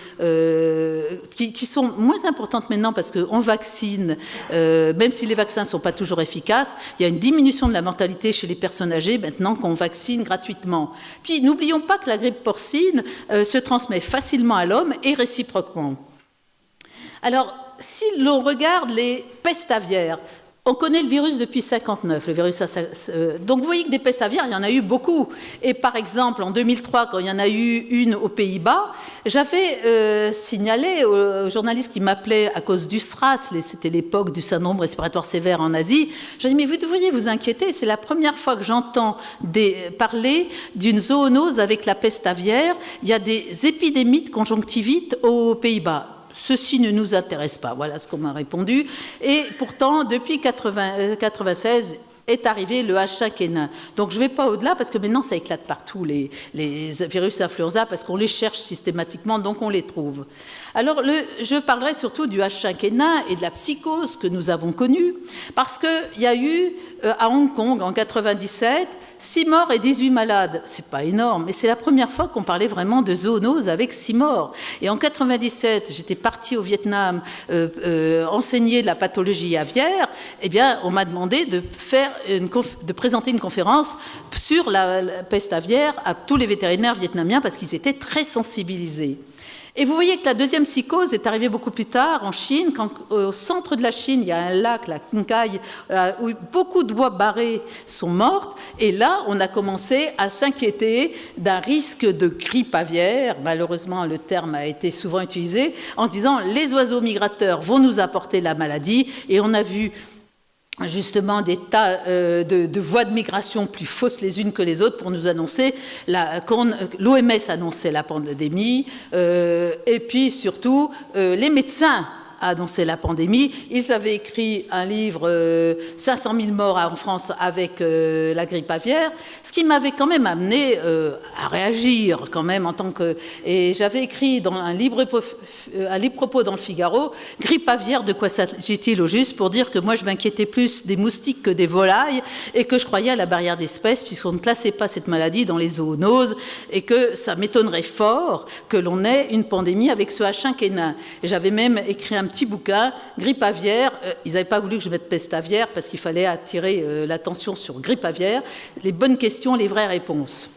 qui sont moins importantes maintenant parce qu'on vaccine, même si les vaccins ne sont pas toujours efficaces, il y a une diminution de la mortalité chez les personnes âgées maintenant qu'on vaccine gratuitement. Puis n'oublions pas que la grippe porcine se transmet facilement à l'homme et réciproquement. Alors, si l'on regarde les pestes aviaires, on connaît le virus depuis 1959, le virus donc vous voyez que des pestes aviaires, il y en a eu beaucoup. Et par exemple, en 2003, quand il y en a eu une aux Pays-Bas, j'avais signalé aux journalistes qui m'appelaient à cause du SRAS, c'était l'époque du syndrome respiratoire sévère en Asie, j'ai dit, mais vous devriez vous inquiéter, c'est la première fois que j'entends parler d'une zoonose avec la peste aviaire. Il y a des épidémies de conjonctivite aux Pays-Bas. Ceci ne nous intéresse pas, voilà ce qu'on m'a répondu. Et pourtant, depuis 1996, est arrivé le H5N1. Donc je ne vais pas au-delà, parce que maintenant ça éclate partout, les virus influenza, parce qu'on les cherche systématiquement, donc on les trouve. Alors, je parlerai surtout du H5N1 et de la psychose que nous avons connue, parce qu'il y a eu, à Hong Kong, en 97, 6 morts et 18 malades. C'est pas énorme, mais c'est la première fois qu'on parlait vraiment de zoonose avec 6 morts. Et en 97, j'étais partie au Vietnam enseigner la pathologie aviaire. Eh bien, on m'a demandé de présenter une conférence sur la peste aviaire à tous les vétérinaires vietnamiens parce qu'ils étaient très sensibilisés. Et vous voyez que la deuxième psychose est arrivée beaucoup plus tard en Chine, quand au centre de la Chine, il y a un lac, la Qinghai, où beaucoup d'oies barrées sont mortes. Et là, on a commencé à s'inquiéter d'un risque de grippe aviaire. Malheureusement, le terme a été souvent utilisé, en disant les oiseaux migrateurs vont nous apporter la maladie. Et on a vu justement des tas de voies de migration plus fausses les unes que les autres pour nous annoncer, l'OMS annonçait la pandémie, et puis surtout les médecins annonçaient la pandémie. Ils avaient écrit un livre, 500 000 morts en France avec la grippe aviaire, ce qui m'avait quand même amené à réagir quand même en tant que... Et j'avais écrit dans un libre propos dans le Figaro, grippe aviaire, de quoi s'agit-il au juste, pour dire que moi je m'inquiétais plus des moustiques que des volailles et que je croyais à la barrière d'espèces puisqu'on ne classait pas cette maladie dans les zoonoses et que ça m'étonnerait fort que l'on ait une pandémie avec ce H5N1. Et j'avais même écrit un petit bouquin, grippe aviaire. Ils n'avaient pas voulu que je mette peste aviaire parce qu'il fallait attirer l'attention sur grippe aviaire. Les bonnes questions, les vraies réponses.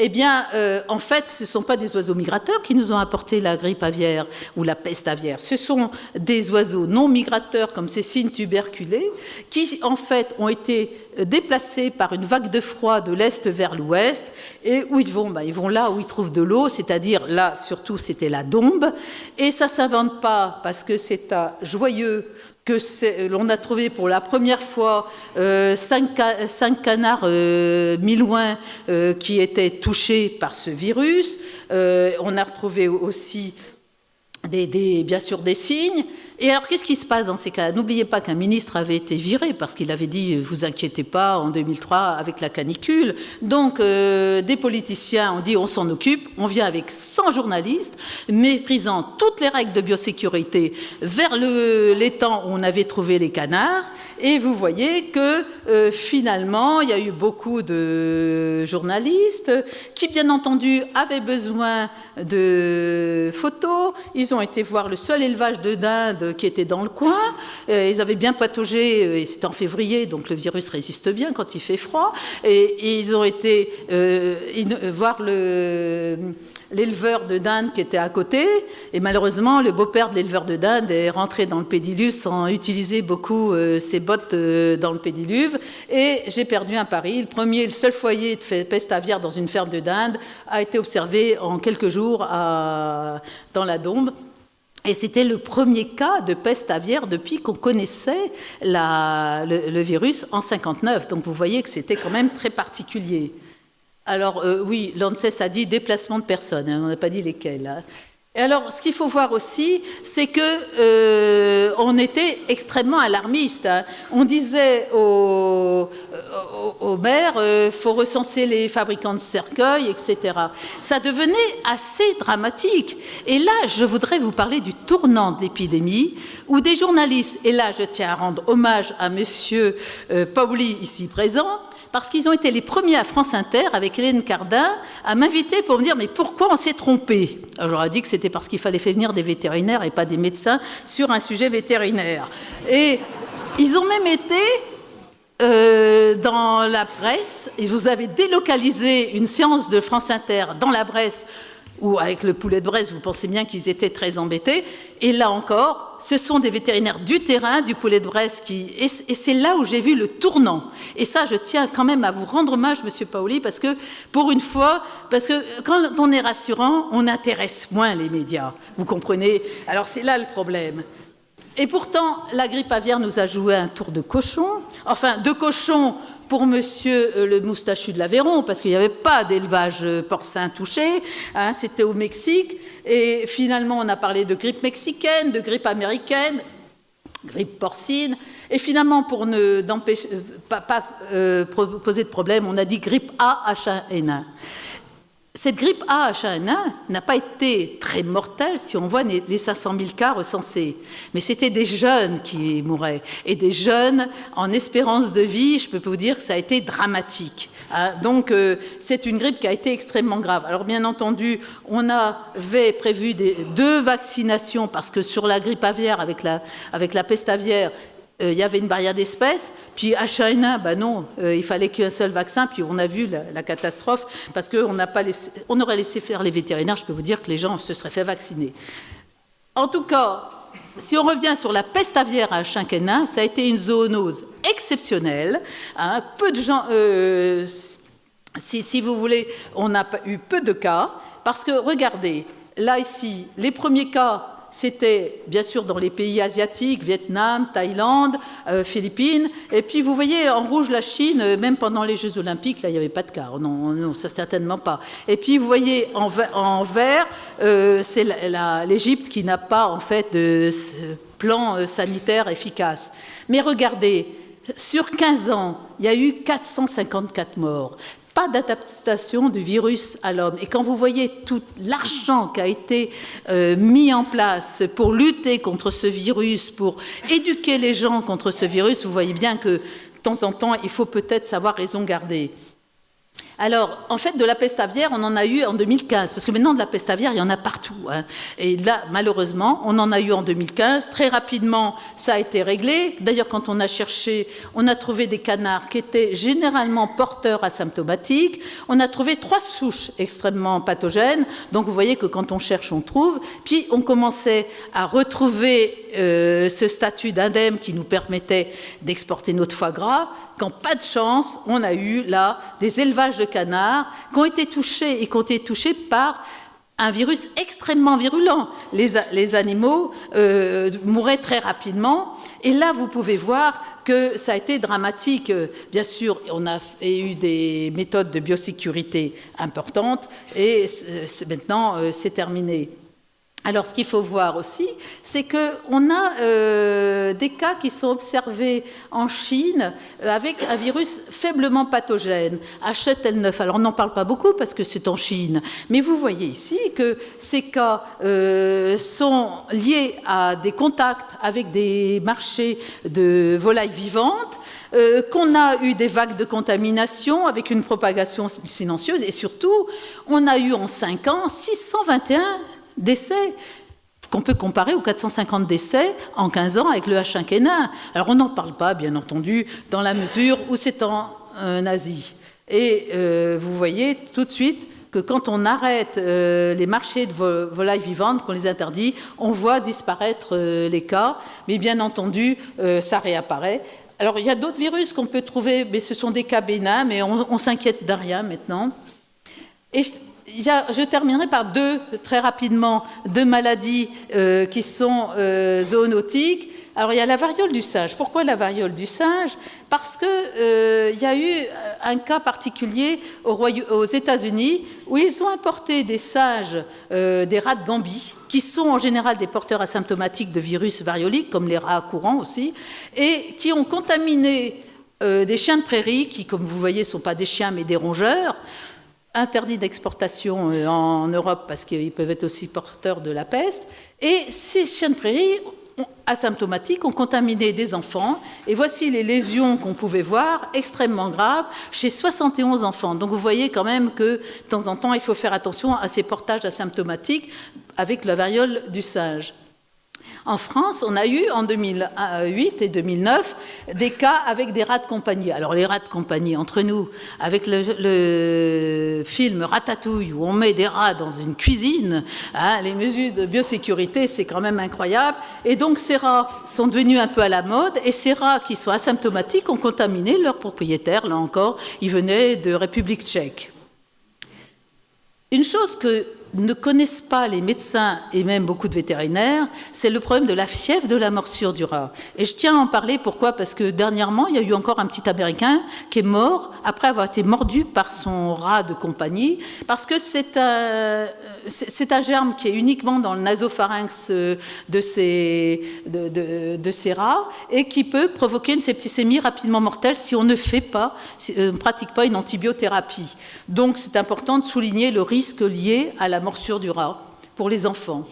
Eh bien, en fait, ce ne sont pas des oiseaux migrateurs qui nous ont apporté la grippe aviaire ou la peste aviaire. Ce sont des oiseaux non migrateurs comme ces cygnes tuberculés qui, en fait, ont été déplacés par une vague de froid de l'est vers l'ouest. Et où ils vont? Ils vont là où ils trouvent de l'eau, c'est-à-dire là, surtout, c'était la Dombes. Et ça ne s'invente pas parce que c'est à Joyeux que l'on a trouvé pour la première fois 5 canards milouins qui étaient touchés par ce virus. On a retrouvé aussi bien sûr des cygnes. Et alors, qu'est-ce qui se passe dans ces cas-là? N'oubliez pas qu'un ministre avait été viré parce qu'il avait dit « vous inquiétez pas » en 2003 avec la canicule. Donc, des politiciens ont dit « on s'en occupe », on vient avec 100 journalistes, méprisant toutes les règles de biosécurité vers l'étang où on avait trouvé les canards. Et vous voyez que finalement, il y a eu beaucoup de journalistes qui, bien entendu, avaient besoin de photos. Ils ont été voir le seul élevage de dindes qui était dans le coin. Ils avaient bien pataugé, et c'était en février, donc le virus résiste bien quand il fait froid. Et ils ont été voir l'éleveur de dindes qui était à côté. Et malheureusement, le beau-père de l'éleveur de dindes est rentré dans le pédiluve sans utiliser beaucoup ses bottes dans le pédiluve. Et j'ai perdu un pari. Le seul foyer de peste aviaire dans une ferme de dindes a été observé en quelques jours dans la Dombe. Et c'était le premier cas de peste aviaire depuis qu'on connaissait le virus en 1959. Donc vous voyez que c'était quand même très particulier. Alors oui, l'ANSES a dit déplacement de personnes, on n'a pas dit lesquelles. Hein. Et alors, ce qu'il faut voir aussi, c'est que on était extrêmement alarmiste. Hein. On disait au maire, faut recenser les fabricants de cercueils, etc. Ça devenait assez dramatique. Et là, je voudrais vous parler du tournant de l'épidémie, où des journalistes, et là, je tiens à rendre hommage à Monsieur Paoli, ici présent, parce qu'ils ont été les premiers à France Inter, avec Hélène Cardin, à m'inviter pour me dire « mais pourquoi on s'est trompé ?» Alors j'aurais dit que c'était parce qu'il fallait faire venir des vétérinaires et pas des médecins sur un sujet vétérinaire. Et ils ont même été dans la presse, et vous avez délocalisé une séance de France Inter dans la Bresse, ou avec le poulet de Bresse, vous pensez bien qu'ils étaient très embêtés. Et là encore, ce sont des vétérinaires du terrain, du poulet de Bresse, et c'est là où j'ai vu le tournant. Et ça, je tiens quand même à vous rendre hommage, Monsieur Paoli, parce que, pour une fois, parce que quand on est rassurant, on intéresse moins les médias. Vous comprenez? Alors c'est là le problème. Et pourtant, la grippe aviaire nous a joué un tour de cochon. Enfin, de cochon pour monsieur le moustachu de l'Aveyron, parce qu'il n'y avait pas d'élevage porcin touché, hein, c'était au Mexique, et finalement on a parlé de grippe mexicaine, de grippe américaine, grippe porcine, et finalement pour ne pas poser de problème, on a dit grippe A H1N1. Cette grippe A H1N1 n'a pas été très mortelle si on voit les 500 000 cas recensés. Mais c'était des jeunes qui mouraient. Et des jeunes en espérance de vie, je peux vous dire que ça a été dramatique. Donc, c'est une grippe qui a été extrêmement grave. Alors, bien entendu, on avait prévu 2 vaccinations parce que sur la grippe aviaire, avec la peste aviaire, il y avait une barrière d'espèces, puis H1N1, ben non, il fallait qu'un seul vaccin, puis on a vu la catastrophe, parce qu'on on aurait laissé faire les vétérinaires, je peux vous dire que les gens se seraient fait vacciner. En tout cas, si on revient sur la peste aviaire à H5N1, ça a été une zoonose exceptionnelle, hein, peu de gens, si vous voulez, on a eu peu de cas, parce que regardez, là ici, les premiers cas, c'était bien sûr dans les pays asiatiques, Vietnam, Thaïlande, Philippines. Et puis vous voyez en rouge la Chine, même pendant les Jeux Olympiques, là il n'y avait pas de cas. Non, ça certainement pas. Et puis vous voyez en vert, c'est l'Égypte qui n'a pas en fait de plan sanitaire efficace. Mais regardez, sur 15 ans, il y a eu 454 morts. Pas d'adaptation du virus à l'homme. Et quand vous voyez tout l'argent qui a été mis en place pour lutter contre ce virus, pour éduquer les gens contre ce virus, vous voyez bien que de temps en temps, il faut peut-être savoir raison garder. Alors, en fait, de la peste aviaire, on en a eu en 2015, parce que maintenant, de la peste aviaire, il y en a partout. Hein. Et là, malheureusement, on en a eu en 2015. Très rapidement, ça a été réglé. D'ailleurs, quand on a cherché, on a trouvé des canards qui étaient généralement porteurs asymptomatiques. On a trouvé 3 souches extrêmement pathogènes. Donc, vous voyez que quand on cherche, on trouve. Puis, on commençait à retrouver ce statut d'indemne qui nous permettait d'exporter notre foie gras. Quand pas de chance, on a eu là des élevages de canards qui ont été touchés et qui ont été touchés par un virus extrêmement virulent. Les animaux mouraient très rapidement. Et là, vous pouvez voir que ça a été dramatique. Bien sûr, on a eu des méthodes de biosécurité importantes et maintenant, c'est terminé. Alors, ce qu'il faut voir aussi, c'est qu'on a des cas qui sont observés en Chine avec un virus faiblement pathogène, H7N9. Alors, on n'en parle pas beaucoup parce que c'est en Chine, mais vous voyez ici que ces cas sont liés à des contacts avec des marchés de volailles vivantes, qu'on a eu des vagues de contamination avec une propagation silencieuse et surtout, on a eu en 5 ans 621 décès, qu'on peut comparer aux 450 décès en 15 ans avec le H5N1. Alors on n'en parle pas, bien entendu, dans la mesure où c'est en Asie. Et vous voyez tout de suite que quand on arrête les marchés de volailles vivantes, qu'on les interdit, on voit disparaître les cas, mais bien entendu, ça réapparaît. Alors il y a d'autres virus qu'on peut trouver, mais ce sont des cas bénins, mais on s'inquiète de rien maintenant. Et je terminerai par très rapidement, 2 maladies qui sont zoonotiques. Alors, il y a la variole du singe. Pourquoi la variole du singe? Parce qu'il y a eu un cas particulier aux États-Unis où ils ont importé des singes, des rats de Gambie, qui sont en général des porteurs asymptomatiques de virus varioliques, comme les rats courants aussi, et qui ont contaminé des chiens de prairie, qui, comme vous voyez, ne sont pas des chiens mais des rongeurs, interdits d'exportation en Europe parce qu'ils peuvent être aussi porteurs de la peste. Et ces chiens de prairie asymptomatiques ont contaminé des enfants. Et voici les lésions qu'on pouvait voir, extrêmement graves, chez 71 enfants. Donc vous voyez quand même que de temps en temps, il faut faire attention à ces portages asymptomatiques avec la variole du singe. En France, on a eu en 2008 et 2009 des cas avec des rats de compagnie. Alors les rats de compagnie, entre nous, avec le film Ratatouille, où on met des rats dans une cuisine, hein, les mesures de biosécurité, c'est quand même incroyable. Et donc ces rats sont devenus un peu à la mode, et ces rats qui sont asymptomatiques ont contaminé leurs propriétaires. Là encore, ils venaient de République tchèque. Une chose que ne connaissent pas les médecins et même beaucoup de vétérinaires, c'est le problème de la fièvre de la morsure du rat. Et je tiens à en parler, pourquoi? Parce que dernièrement, il y a eu encore un petit Américain qui est mort après avoir été mordu par son rat de compagnie, parce que c'est un germe qui est uniquement dans le nasopharynx de ces rats et qui peut provoquer une septicémie rapidement mortelle si on ne pratique pas une antibiothérapie. Donc c'est important de souligner le risque lié à la morsure du rat pour les enfants.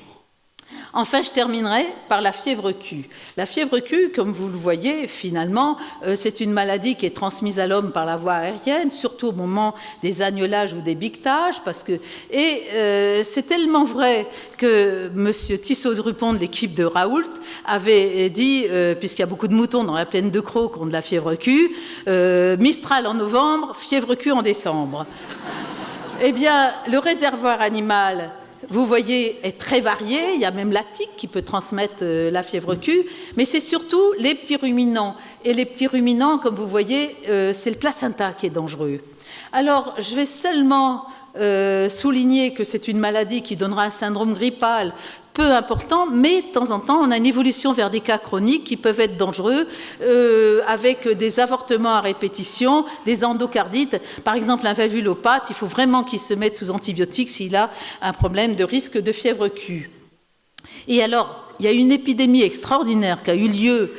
Enfin, je terminerai par la fièvre Q. La fièvre Q, comme vous le voyez, finalement, c'est une maladie qui est transmise à l'homme par la voie aérienne, surtout au moment des agnelages ou des biquetages, c'est tellement vrai que M. Tissot-Drupon de l'équipe de Raoult avait dit, puisqu'il y a beaucoup de moutons dans la plaine de Crau qui ont de la fièvre Q, Mistral en novembre, fièvre Q en décembre. Eh bien, le réservoir animal, vous voyez, est très varié. Il y a même la tique qui peut transmettre la fièvre Q, mais c'est surtout les petits ruminants. Et les petits ruminants, comme vous voyez, c'est le placenta qui est dangereux. Alors, je vais seulement souligner que c'est une maladie qui donnera un syndrome grippal peu important, mais de temps en temps, on a une évolution vers des cas chroniques qui peuvent être dangereux, avec des avortements à répétition, des endocardites. Par exemple, un valvulopathe, il faut vraiment qu'il se mette sous antibiotiques s'il a un problème de risque de fièvre Q. Et alors, il y a une épidémie extraordinaire qui a eu lieu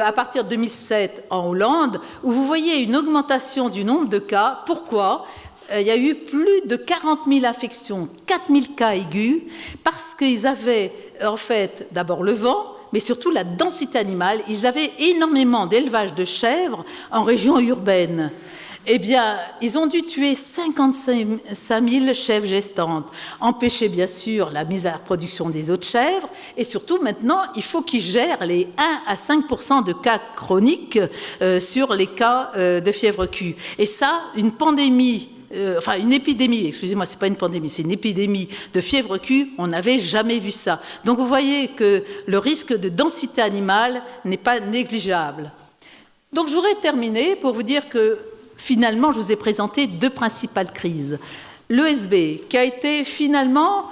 à partir de 2007 en Hollande, où vous voyez une augmentation du nombre de cas. Pourquoi ? Il y a eu plus de 40 000 infections, 4 000 cas aigus, parce qu'ils avaient en fait d'abord le vent, mais surtout la densité animale. Ils avaient énormément d'élevage de chèvres en région urbaine. Eh bien, ils ont dû tuer 55 000 chèvres gestantes, empêcher bien sûr la mise à la reproduction des autres chèvres, et surtout maintenant, il faut qu'ils gèrent les 1 à 5% de cas chroniques sur les cas de fièvre Q. Et ça, une épidémie, excusez-moi, c'est pas une pandémie, c'est une épidémie de fièvre Q, on n'avait jamais vu ça. Donc vous voyez que le risque de densité animale n'est pas négligeable. Donc je voudrais terminer pour vous dire que finalement, je vous ai présenté deux principales crises. L'ESB, qui a été finalement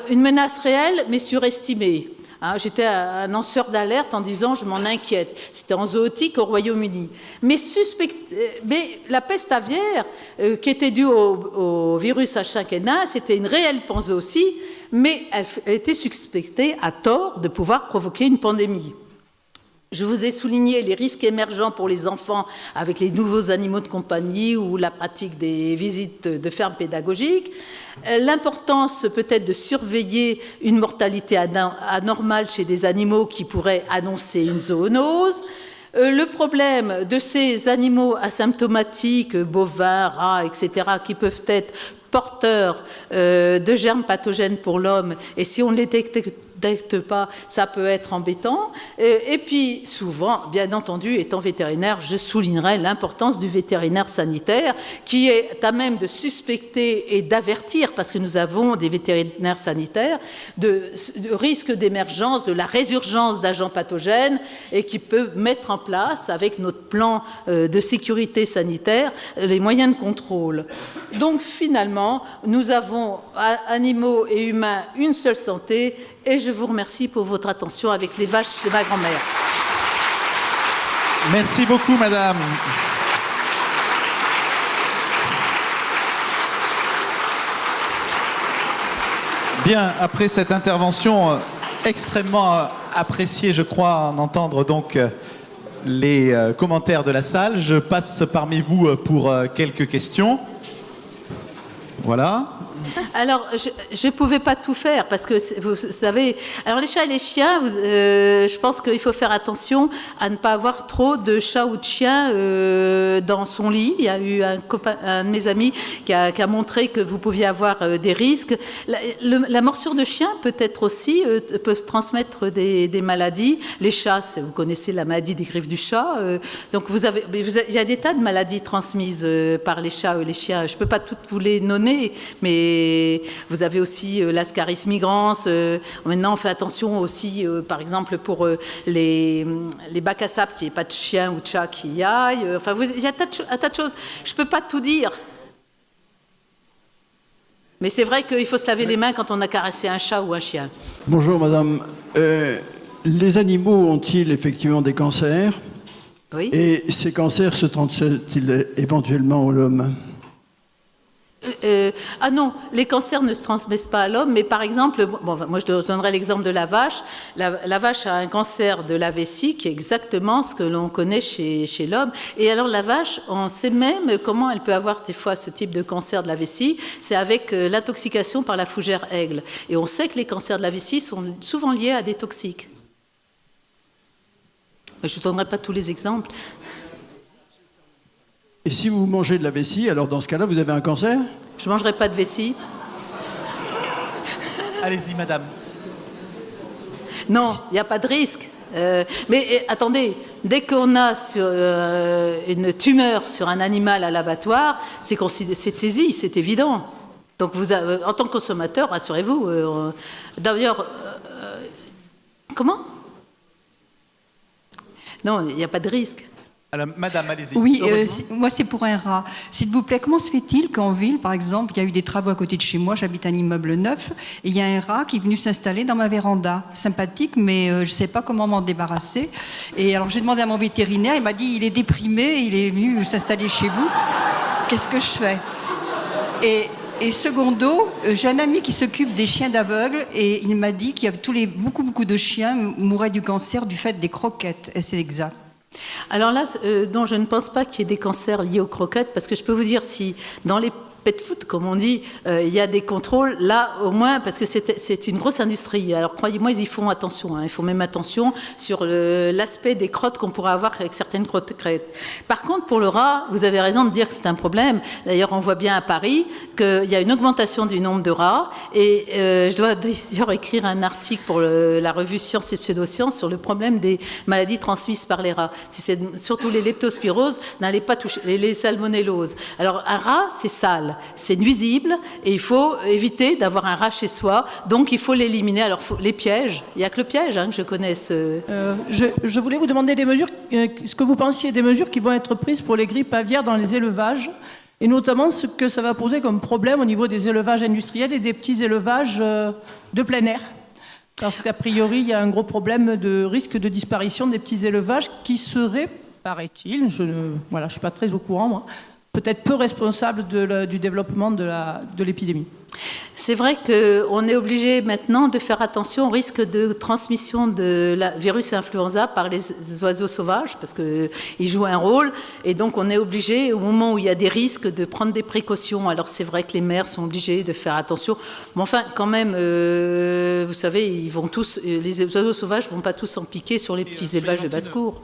une menace réelle, mais surestimée. J'étais un lanceur d'alerte en disant « je m'en inquiète ». C'était en zootique au Royaume-Uni. Mais la peste aviaire, qui était due au virus H5N1, c'était une réelle panzoocie, mais elle était suspectée à tort de pouvoir provoquer une pandémie. Je vous ai souligné les risques émergents pour les enfants avec les nouveaux animaux de compagnie ou la pratique des visites de fermes pédagogiques. L'importance peut-être de surveiller une mortalité anormale chez des animaux qui pourraient annoncer une zoonose. Le problème de ces animaux asymptomatiques, bovins, rats, etc., qui peuvent être porteurs de germes pathogènes pour l'homme, et si on ne les détecte pas, ça peut être embêtant. Et puis, souvent, bien entendu, étant vétérinaire, je soulignerai l'importance du vétérinaire sanitaire, qui est à même de suspecter et d'avertir, parce que nous avons des vétérinaires sanitaires, de risque d'émergence, de la résurgence d'agents pathogènes, et qui peut mettre en place, avec notre plan de sécurité sanitaire, les moyens de contrôle. Donc, finalement, nous avons, animaux et humains, une seule santé, et je vous remercie pour votre attention avec les vaches de ma grand-mère. Merci beaucoup, madame. Bien, après cette intervention extrêmement appréciée, je crois, en entendre donc les commentaires de la salle, je passe parmi vous pour quelques questions. Voilà. Alors, je ne pouvais pas tout faire parce que, vous savez, alors les chats et les chiens, je pense qu'il faut faire attention à ne pas avoir trop de chats ou de chiens dans son lit. Il y a eu un de mes amis qui a montré que vous pouviez avoir des risques. La morsure de chien peut transmettre des maladies. Les chats, vous connaissez la maladie des griffes du chat. Donc, il y a des tas de maladies transmises par les chats ou les chiens. Je ne peux pas toutes vous les nommer, mais vous avez aussi l'Ascaris migrans. Maintenant, on fait attention aussi, par exemple, pour les bacs à sable, qu'il n'y ait pas de chien ou de chat qui y aille. Enfin, il y a un tas de choses. Je ne peux pas tout dire. Mais c'est vrai qu'il faut se laver les mains quand on a caressé un chat ou un chien. Bonjour madame. Les animaux ont-ils effectivement des cancers? Oui. Et ces cancers se transmettent-ils éventuellement à l'homme? Ah non, les cancers ne se transmettent pas à l'homme, mais par exemple, bon, moi je donnerai l'exemple de la vache. La vache a un cancer de la vessie qui est exactement ce que l'on connaît chez l'homme. Et alors la vache, on sait même comment elle peut avoir des fois ce type de cancer de la vessie, c'est avec l'intoxication par la fougère aigle. Et on sait que les cancers de la vessie sont souvent liés à des toxiques. Mais je ne donnerai pas tous les exemples. Et si vous mangez de la vessie, alors dans ce cas-là, vous avez un cancer? Je ne mangerai pas de vessie. Allez-y, madame. Non, il n'y a pas de risque. Mais attendez, dès qu'on a une tumeur sur un animal à l'abattoir, c'est saisi, c'est évident. Donc vous, en tant que consommateur, rassurez-vous. D'ailleurs, comment? Non, il n'y a pas de risque. Alors, madame, allez-y. Oui, moi c'est pour un rat. S'il vous plaît, comment se fait-il qu'en ville, par exemple, il y a eu des travaux à côté de chez moi, j'habite un immeuble neuf, et il y a un rat qui est venu s'installer dans ma véranda. Sympathique, mais je ne sais pas comment m'en débarrasser. Et alors j'ai demandé à mon vétérinaire, il m'a dit, il est déprimé, il est venu s'installer chez vous. Qu'est-ce que je fais? Et secondo, j'ai un ami qui s'occupe des chiens d'aveugles et il m'a dit qu'il y a beaucoup de chiens mouraient du cancer du fait des croquettes. Et c'est exact. Alors là, non, je ne pense pas qu'il y ait des cancers liés aux croquettes, parce que je peux vous dire, si dans les pet food, comme on dit, il y a des contrôles, là au moins, parce que c'est une grosse industrie. Alors croyez-moi, ils y font attention. Ils font même attention sur l'aspect des crottes qu'on pourrait avoir avec certaines croquettes. Par contre, pour le rat, vous avez raison de dire que c'est un problème. D'ailleurs, on voit bien à Paris qu'il y a une augmentation du nombre de rats. Et je dois d'ailleurs écrire un article pour la revue Sciences et Pseudosciences sur le problème des maladies transmises par les rats. C'est surtout les leptospiroses, n'allez pas toucher les salmonelloses. Alors un rat, c'est sale. C'est nuisible et il faut éviter d'avoir un rat chez soi, donc il faut l'éliminer. Alors les pièges, il n'y a que le piège que je connaisse. Je voulais vous demander des mesures, ce que vous pensiez des mesures qui vont être prises pour les grippes aviaires dans les élevages, et notamment ce que ça va poser comme problème au niveau des élevages industriels et des petits élevages de plein air. Parce qu'a priori, il y a un gros problème de risque de disparition des petits élevages qui seraient, paraît-il, je ne suis pas très au courant moi, peut-être peu responsable du développement de l'épidémie. C'est vrai qu'on est obligé maintenant de faire attention au risque de transmission de la virus influenza par les oiseaux sauvages, parce qu'ils jouent un rôle, et donc on est obligé, au moment où il y a des risques, de prendre des précautions. Alors c'est vrai que les maires sont obligés de faire attention, mais enfin quand même, vous savez, les oiseaux sauvages ne vont pas tous en piquer sur les petits élevages de basse-cour.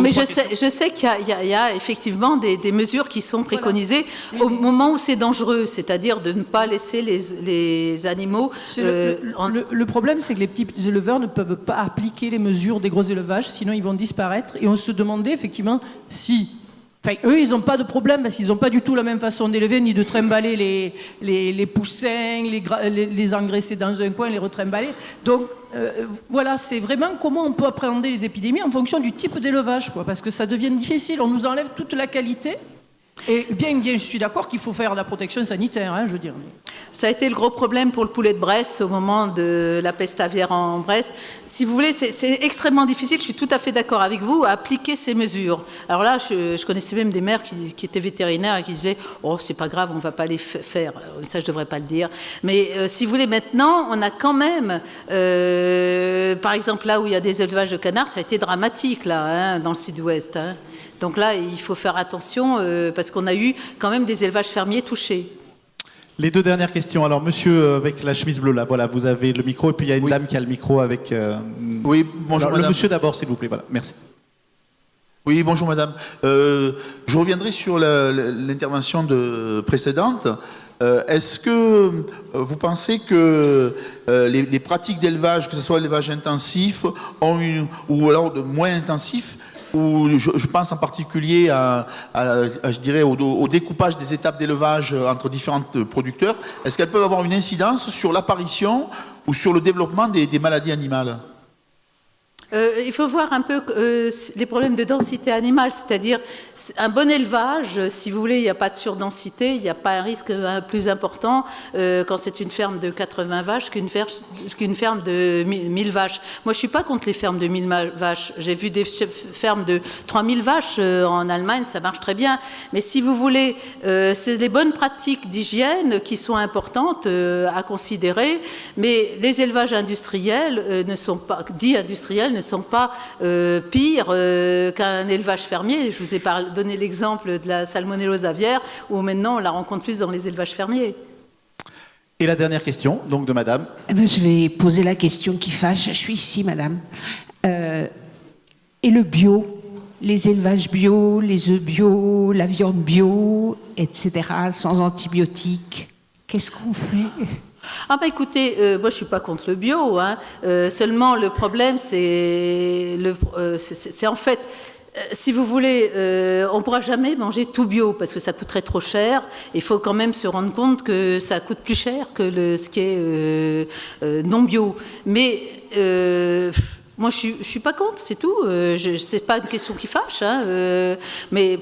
Mais je sais qu'il y a effectivement des mesures qui sont préconisées au moment où c'est dangereux, c'est-à-dire de ne pas laisser les animaux... Le problème, c'est que les petits éleveurs ne peuvent pas appliquer les mesures des gros élevages, sinon ils vont disparaître. Et on se demandait effectivement si... Enfin, eux, ils n'ont pas de problème parce qu'ils n'ont pas du tout la même façon d'élever, ni de trimballer les poussins, les engraisser dans un coin, les retrimballer. Donc, voilà, c'est vraiment comment on peut appréhender les épidémies en fonction du type d'élevage, quoi, parce que ça devient difficile. On nous enlève toute la qualité. Et bien, je suis d'accord qu'il faut faire de la protection sanitaire, je veux dire. Ça a été le gros problème pour le poulet de Bresse au moment de la peste aviaire en Bresse. Si vous voulez, c'est extrêmement difficile, je suis tout à fait d'accord avec vous, à appliquer ces mesures. Alors là, je connaissais même des maires qui étaient vétérinaires et qui disaient « Oh, c'est pas grave, on va pas les faire. » Ça, je devrais pas le dire. Mais si vous voulez, maintenant, on a quand même, par exemple, là où il y a des élevages de canards, ça a été dramatique, là, dans le sud-ouest. Donc là, il faut faire attention parce qu'on a eu quand même des élevages fermiers touchés. Les deux dernières questions. Alors, monsieur avec la chemise bleue, là, voilà, vous avez le micro. Et puis, il y a une dame qui a le micro avec... Oui, bonjour alors, madame. Le monsieur d'abord, s'il vous plaît. Voilà, merci. Oui, bonjour madame. Je reviendrai sur l'intervention précédente. Est-ce que vous pensez que les pratiques d'élevage, que ce soit l'élevage intensif ou alors moins intensif, ou je pense en particulier je dirais au découpage des étapes d'élevage entre différents producteurs, est-ce qu'elles peuvent avoir une incidence sur l'apparition ou sur le développement des maladies animales ? Il faut voir un peu les problèmes de densité animale, c'est-à-dire un bon élevage, si vous voulez, il n'y a pas de surdensité, il n'y a pas un risque plus important quand c'est une ferme de 80 vaches qu'une ferme de 1000 vaches. Moi, je ne suis pas contre les fermes de 1000 vaches. J'ai vu des fermes de 3000 vaches en Allemagne, ça marche très bien. Mais si vous voulez, c'est les bonnes pratiques d'hygiène qui sont importantes à considérer, mais les élevages industriels ne sont pas, dits industriels, ne sont pas pires qu'un élevage fermier. Je vous ai donné l'exemple de la salmonellose aviaire, où maintenant on la rencontre plus dans les élevages fermiers. Et la dernière question, donc de madame. Eh ben, je vais poser la question qui fâche. Je suis ici, madame. Et le bio, les élevages bio, les œufs bio, la viande bio, etc., sans antibiotiques, qu'est-ce qu'on fait ? Ah bah écoutez, moi je suis pas contre le bio, hein. Seulement le problème c'est en fait, si vous voulez, on ne pourra jamais manger tout bio parce que ça coûterait trop cher. Il faut quand même se rendre compte que ça coûte plus cher que ce qui est non bio. Mais moi je suis pas contre, c'est tout. C'est pas une question qui fâche, hein, mais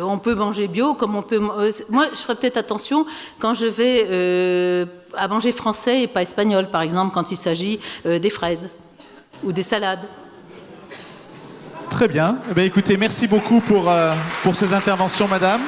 on peut manger bio comme on peut. Moi, je ferais peut-être attention quand je vais à manger français et pas espagnol, par exemple, quand il s'agit des fraises ou des salades. Très bien. Eh bien, écoutez, merci beaucoup pour ces interventions, madame.